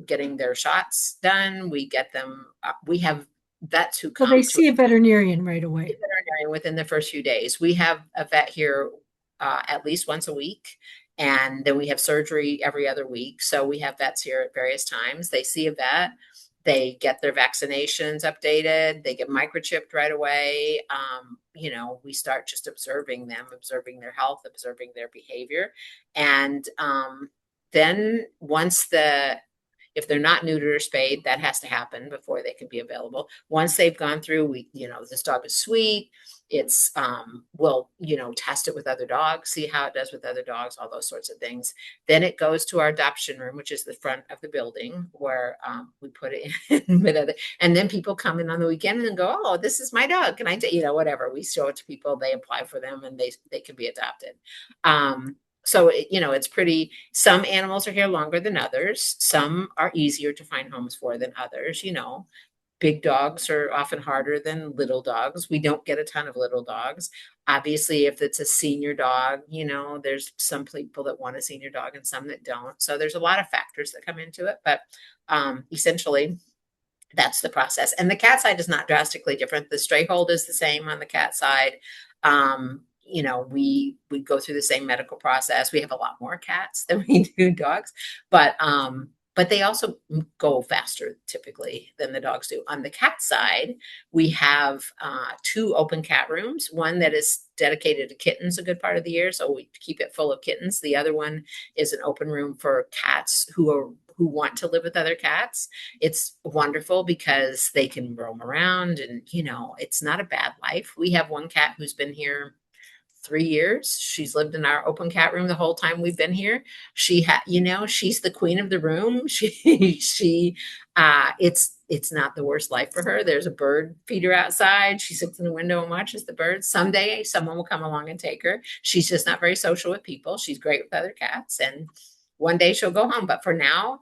getting their shots done. We get them, we have vets who So they come to see a veterinarian right away. a veterinarian within the first few days. We have a vet here at least once a week. And then we have surgery every other week. So we have vets here at various times. They see a vet, they get their vaccinations updated, they get microchipped right away. We start just observing them, observing their health, observing their behavior. And then if they're not neutered or spayed, that has to happen before they can be available. Once they've gone through, this dog is sweet. It's, we'll, test it with other dogs, see how it does with other dogs, all those sorts of things. Then it goes to our adoption room, which is the front of the building where we put it in. And then people come in on the weekend and go, oh, this is my dog. Can I whatever. We show it to people, they apply for them, and they can be adopted. So, it's some animals are here longer than others. Some are easier to find homes for than others. Big dogs are often harder than little dogs. We don't get a ton of little dogs. Obviously, if it's a senior dog, there's some people that want a senior dog and some that don't. So there's a lot of factors that come into it. But essentially, that's the process. And the cat side is not drastically different. The stray hold is the same on the cat side. We go through the same medical process. We have a lot more cats than we do dogs, but but they also go faster typically than the dogs do. On the cat side, we have two open cat rooms, one that is dedicated to kittens a good part of the year, so we keep it full of kittens. The other one is an open room for cats who want to live with other cats. It's wonderful because they can roam around, and it's not a bad life. We have one cat who's been here 3 years. She's lived in our open cat room the whole time we've been here. She's the queen of the room. It's not the worst life for her. There's a bird feeder outside. She sits in the window and watches the birds. Someday someone will come along and take her. She's just not very social with people. She's great with other cats, and one day she'll go home. But for now,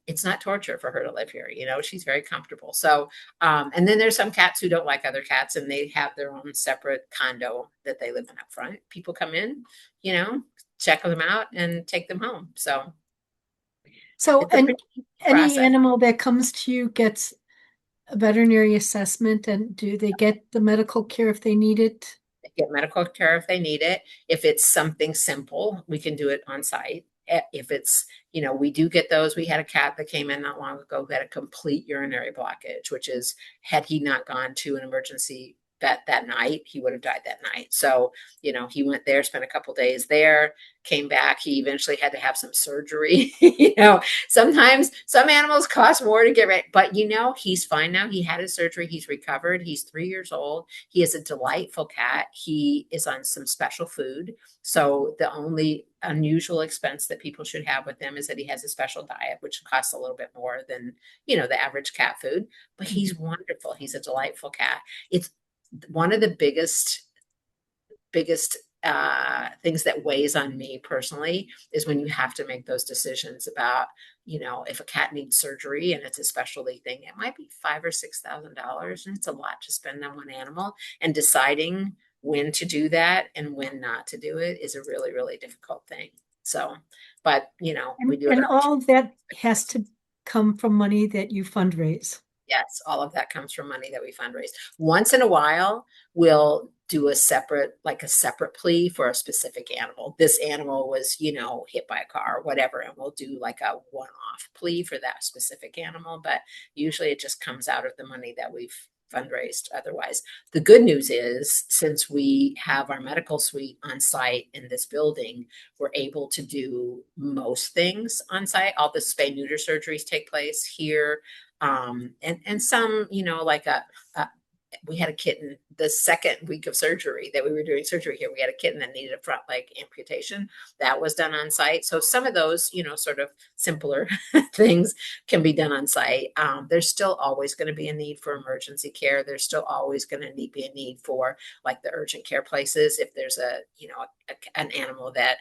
it's not torture for her to live here. She's very comfortable. So, and then there's some cats who don't like other cats and they have their own separate condo that they live in up front. People come in, check them out and take them home. So So, it's a and pretty neat any process. animal that comes to you gets a veterinary assessment, and do they get the medical care if they need it? They get medical care if they need it. If it's something simple, we can do it on site. If it's, we do get those. We had a cat that came in not long ago who had a complete urinary blockage, which is, had he not gone to an emergency vet that night, he would have died that night. So, he went there, spent a couple days there, came back. He eventually had to have some surgery. Sometimes some animals cost more to get rid, but he's fine now. He had his surgery. He's recovered. He's 3 years old. He is a delightful cat. He is on some special food. So the only unusual expense that people should have with him is that he has a special diet, which costs a little bit more than, the average cat food, but he's wonderful. He's a delightful cat. It's one of the biggest things that weighs on me personally is when you have to make those decisions about, if a cat needs surgery and it's a specialty thing, it might be $5,000 or $6,000, and it's a lot to spend on one animal. And deciding when to do that and when not to do it is a really, really difficult thing. So, but we do it And on all of that has to come from money that you fundraise. Yes, all of that comes from money that we fundraise. Once in a while, we'll do like a separate plea for a specific animal. This animal was, hit by a car or whatever, and we'll do like a one-off plea for that specific animal. But usually it just comes out of the money that we've fundraised otherwise. The good news is, since we have our medical suite on site in this building, we're able to do most things on site. All the spay neuter surgeries take place here, and some, like we had a kitten the second week of surgery that we were doing surgery here. We had a kitten that needed a front leg amputation. That was done on site. So some of those, sort of simpler things can be done on site. There's still always going to be a need for emergency care. There's still always going to be a need for like the urgent care places. If there's an animal that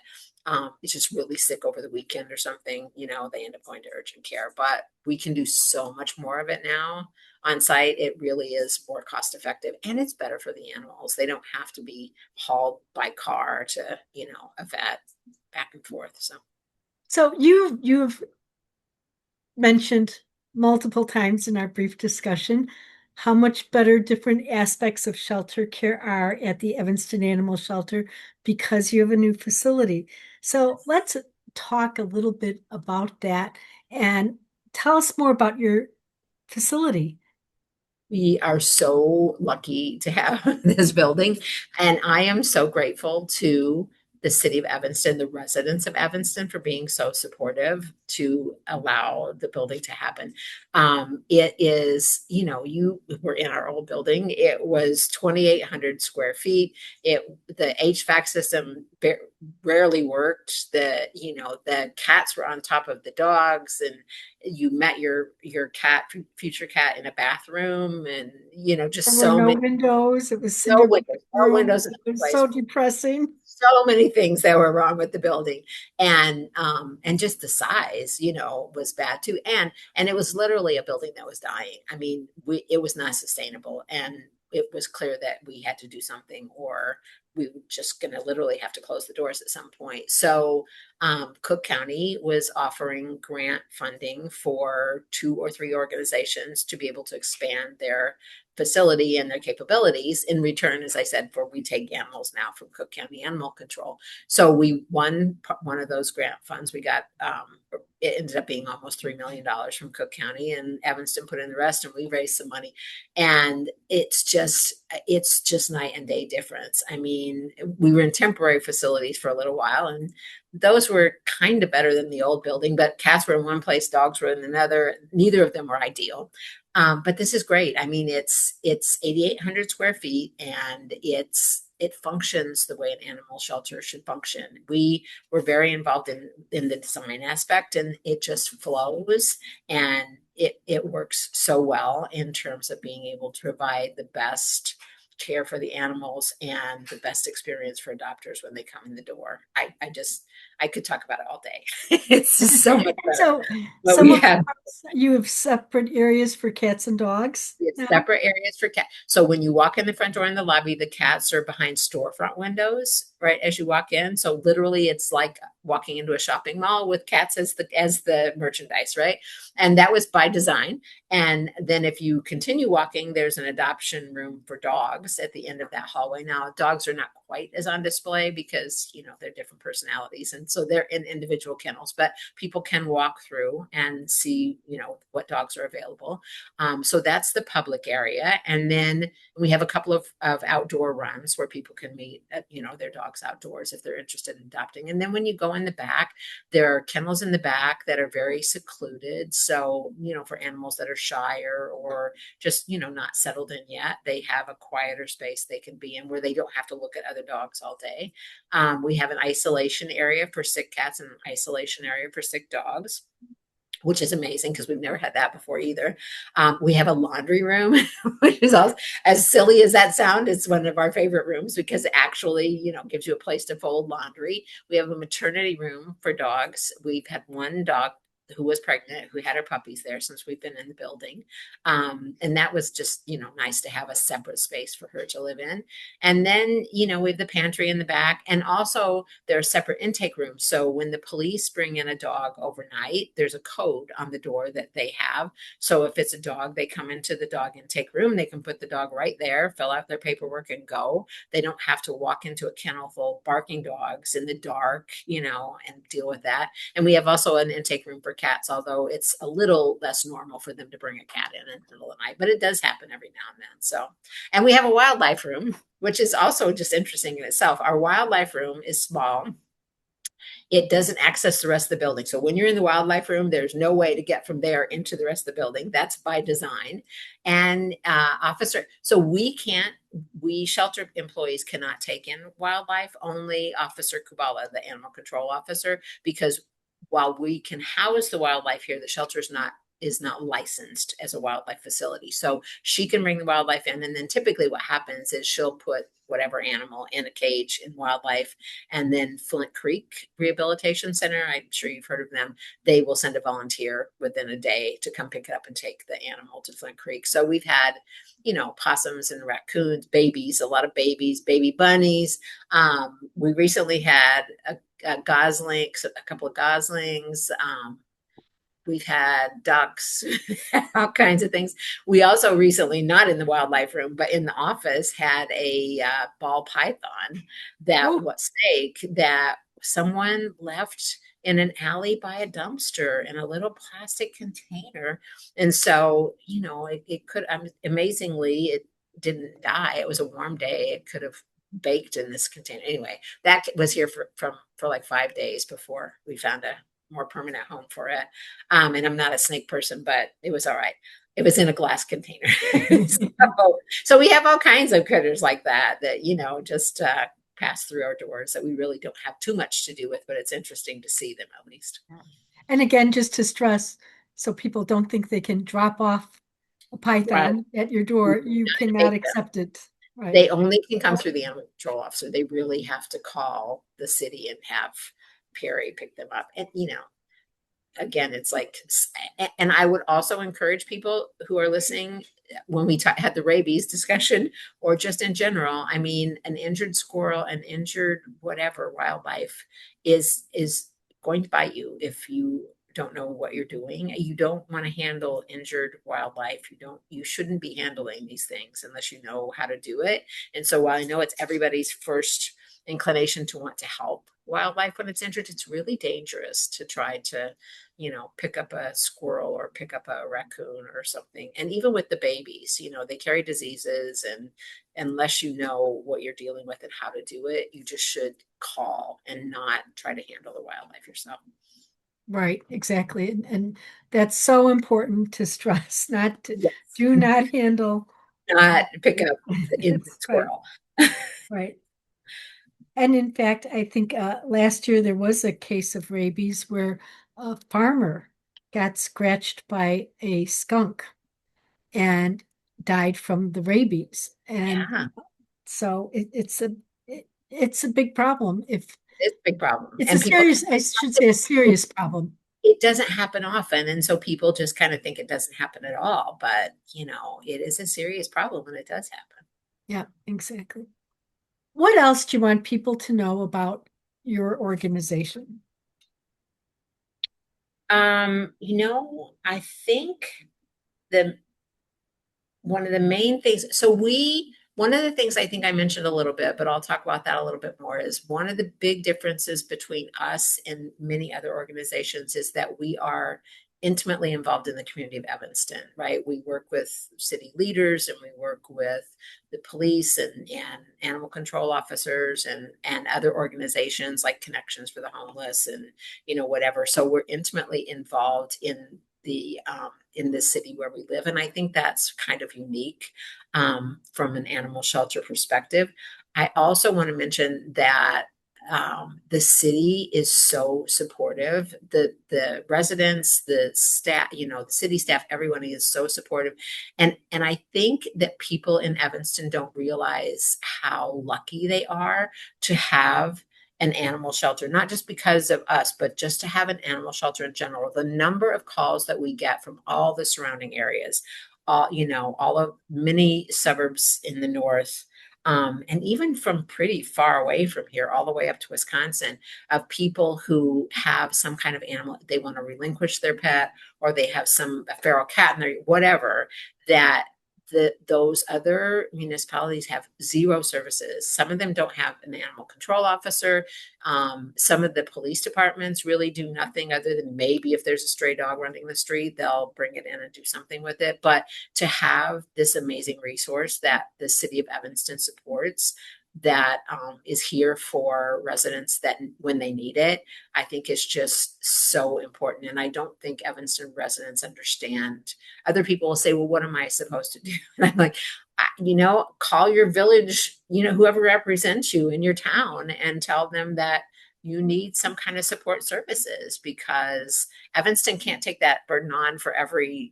is just really sick over the weekend or something, they end up going to urgent care. But we can do so much more of it now on site. It really is more cost effective, and it's better for the animals. They don't have to be hauled by car to, a vet back and forth. So you've mentioned multiple times in our brief discussion how much better different aspects of shelter care are at the Evanston Animal Shelter because you have a new facility. So let's talk a little bit about that and tell us more about your facility. We are so lucky to have this building, and I am so grateful to the city of Evanston, the residents of Evanston, for being so supportive to allow the building to happen. It is, you were in our old building. It was 2,800 square feet. The HVAC system rarely worked. The cats were on top of the dogs, and you met your future cat in a bathroom, and There just were so no many, windows. It was no cinder block windows, no room. windows in It the was place. so depressing. So many things that were wrong with the building, and just the size, was bad too. And it was literally a building that was dying. I mean, it was not sustainable, and it was clear that we had to do something, or we were just going to literally have to close the doors at some point. So Cook County was offering grant funding for 2 or 3 organizations to be able to expand their facility and their capabilities. In return, as I said, for we take animals now from Cook County Animal Control. So we won one of those grant funds. We got it ended up being almost $3 million from Cook County, and Evanston put in the rest, and we raised some money. And it's just night and day difference. I mean, we were in temporary facilities for a little while, and those were kind of better than the old building, but cats were in one place, dogs were in another. Neither of them were ideal. But this is great. I mean, it's 8,800 square feet, and it functions the way an animal shelter should function. We were very involved in the design aspect, and it just flows, and it works so well in terms of being able to provide the best care for the animals and the best experience for adopters when they come in the door. I could talk about it all day. It's just so much better. So But some we of the have parts, you have separate areas for cats and dogs it's now? separate areas for cats. So when you walk in the front door in the lobby, the cats are behind storefront windows, right as you walk in. So literally, it's like walking into a shopping mall with cats as the merchandise, right? And that was by design. And then if you continue walking, there's an adoption room for dogs at the end of that hallway. Now, dogs are not quite as on display because they're different personalities, and so they're in individual kennels. But people can walk through and see what dogs are available. So that's the public area. And then we have a couple of outdoor runs where people can meet, their dogs outdoors if they're interested in adopting. And then when you go in the back, there are kennels in the back that are very secluded. So, for animals that are shyer or just, not settled in yet, they have a quieter space they can be in where they don't have to look at other dogs all day. We have an isolation area for sick cats and an isolation area for sick dogs, which is amazing because we've never had that before either. We have a laundry room, which is also, as silly as that sounds, it's one of our favorite rooms because it actually, gives you a place to fold laundry. We have a maternity room for dogs. We've had one dog who was pregnant, who had her puppies there since we've been in the building. And that was just, nice to have a separate space for her to live in. And then, we have the pantry in the back, and also there are separate intake rooms. So when the police bring in a dog overnight, there's a code on the door that they have. So if it's a dog, they come into the dog intake room, they can put the dog right there, fill out their paperwork and go. They don't have to walk into a kennel full of barking dogs in the dark, and deal with that. And we have also an intake room for cats, although it's a little less normal for them to bring a cat in the middle of the night, but it does happen every now and then. So, and we have a wildlife room, which is also just interesting in itself. Our wildlife room is small. It doesn't access the rest of the building. So when you're in the wildlife room, there's no way to get from there into the rest of the building. That's by design. And so we shelter employees cannot take in wildlife, only Officer Kubala, the animal control officer, because while we can house the wildlife here, the shelter is not licensed as a wildlife facility. So she can bring the wildlife in. And then typically what happens is she'll put whatever animal in a cage in wildlife. And then Flint Creek Rehabilitation Center, I'm sure you've heard of them, they will send a volunteer within a day to come pick it up and take the animal to Flint Creek. So we've had, possums and raccoons, babies, a lot of babies, baby bunnies. We recently had a gosling, a couple of goslings. We've had ducks, all kinds of things. We also recently, not in the wildlife room, but in the office, had a ball python that Oh, was snake that someone left in an alley by a dumpster in a little plastic container. And so, it could, amazingly, it didn't die. It was a warm day. It could have baked in this container. Anyway, that was here for like 5 days before we found a more permanent home for it. And I'm not a snake person, but it was all right. It was in a glass container. So we have all kinds of critters like that, just pass through our doors that we really don't have too much to do with, but it's interesting to see them at least. and again, just to stress, so people don't think they can drop off a Right. python at your door, you cannot Take them. accept it. Right. They only can come through the animal control officer. They really have to call the city and have Perry pick them up. And, again, it's like, and I would also encourage people who are listening when we had the rabies discussion, or just in general. I mean, an injured squirrel, an injured whatever wildlife is going to bite you if you don't know what you're doing. You don't want to handle injured wildlife. You shouldn't be handling these things unless you know how to do it. And so while I know it's everybody's first inclination to want to help wildlife when it's injured, it's really dangerous to try to, pick up a squirrel or pick up a raccoon or something. And even with the babies, they carry diseases, and unless you know what you're dealing with and how to do it, you just should call and not try to handle the wildlife yourself. Right, exactly. And that's so important to stress, not to Yes. do not handle. Not pick up the It's injured right, squirrel. right. And in fact, I think last year there was a case of rabies where a farmer got scratched by a skunk and died from the rabies. And Yeah, so it's a big problem. If it's a big problem. it's a And people, serious, I should say, a serious problem. it doesn't happen often. And so people just kind of think it doesn't happen at all. But, it is a serious problem when it does happen. Yeah, exactly. What else do you want people to know about your organization? I think the one of the main things, one of the things I think I mentioned a little bit, but I'll talk about that a little bit more, is one of the big differences between us and many other organizations is that we are intimately involved in the community of Evanston, right? We work with city leaders, and we work with the police and animal control officers, and other organizations like Connections for the Homeless, and whatever. So we're intimately involved in the city where we live. And I think that's kind of unique from an animal shelter perspective. I also want to mention that the city is so supportive. The residents, the staff, the city staff, everyone is so supportive. And I think that people in Evanston don't realize how lucky they are to have an animal shelter, not just because of us, but just to have an animal shelter in general. The number of calls that we get from all the surrounding areas, all of many suburbs in the north, and even from pretty far away from here, all the way up to Wisconsin, of people who have some kind of animal, they want to relinquish their pet, or they have some a feral cat in their whatever, that those other municipalities have zero services. Some of them don't have an animal control officer. Some of the police departments really do nothing other than maybe if there's a stray dog running the street, they'll bring it in and do something with it. But to have this amazing resource that the city of Evanston supports, that is here for residents that when they need it, I think is just so important. And I don't think Evanston residents understand. Other people will say, well, what am I supposed to do? And I'm like, call your village, whoever represents you in your town, and tell them that you need some kind of support services, because Evanston can't take that burden on for every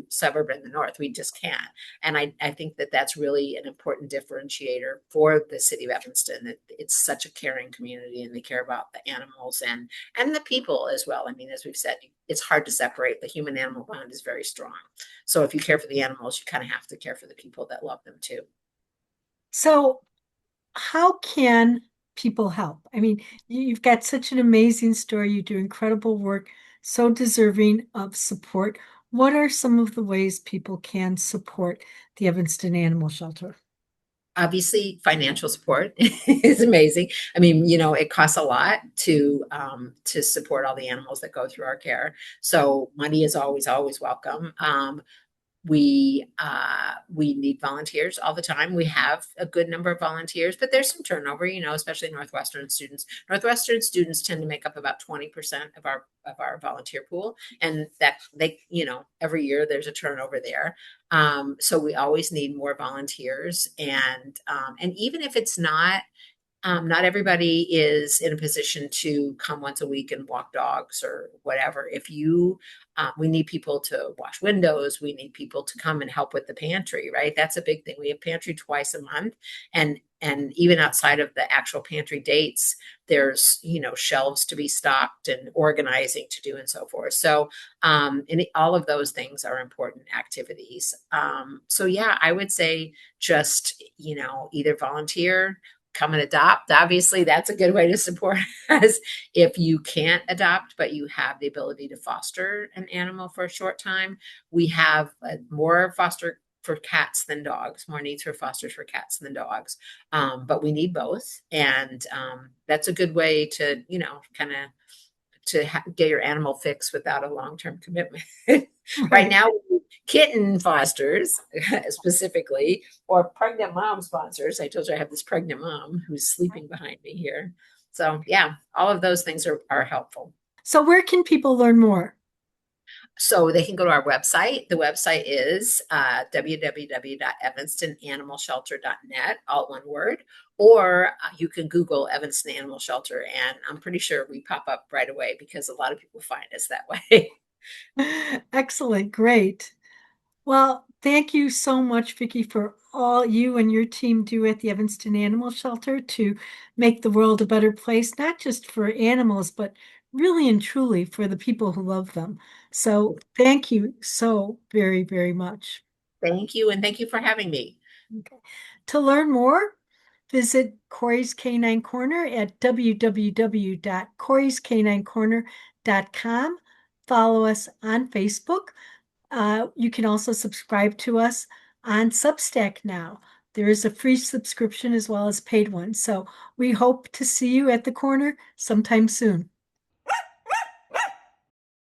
suburb in the north. We just can't. And I think that that's really an important differentiator for the city of Evanston, that it's such a caring community, and they care about the animals and the people as well. I mean, as we've said, it's hard to separate. The human animal bond is very strong. So if you care for the animals, you kind of have to care for the people that love them too. So, how can people help? I mean, you've got such an amazing story. You do incredible work, so deserving of support. What are some of the ways people can support the Evanston Animal Shelter? Obviously, financial support is amazing. I mean, it costs a lot to support all the animals that go through our care. So money is always welcome. We need volunteers all the time. We have a good number of volunteers, but there's some turnover, especially Northwestern students. Northwestern students tend to make up about 20% of our volunteer pool, and that every year there's a turnover there. So we always need more volunteers, and even if it's not everybody is in a position to come once a week and walk dogs or whatever. We need people to wash windows. We need people to come and help with the pantry, right? That's a big thing. We have pantry twice a month, and even outside of the actual pantry dates, there's shelves to be stocked and organizing to do and so forth. So, all of those things are important activities. So yeah, I would say just either volunteer, come and adopt. Obviously, that's a good way to support us. If you can't adopt, but you have the ability to foster an animal for a short time, we have more foster for cats than dogs, more needs for fosters for cats than dogs. But we need both. And that's a good way to, kind of get your animal fixed without a long-term commitment. Right Right. now, kitten fosters specifically, or pregnant mom sponsors. I told you I have this pregnant mom who's sleeping behind me here. So yeah, all of those things are helpful. So where can people learn more? So they can go to our website. The website is www.evanstonanimalshelter.net, all one word, or you can Google Evanston Animal Shelter, and I'm pretty sure we pop up right away because a lot of people find us that way. Excellent. Great. Well, thank you so much, Vicki, for all you and your team do at the Evanston Animal Shelter to make the world a better place, not just for animals, but really and truly for the people who love them. So thank you so very, very much. Thank you, and thank you for having me. Okay. To learn more, visit Corey's Canine Corner at www.corey'scaninecorner.com. Follow us on Facebook. You can also subscribe to us on Substack now. There is a free subscription as well as paid one. So we hope to see you at the corner sometime soon.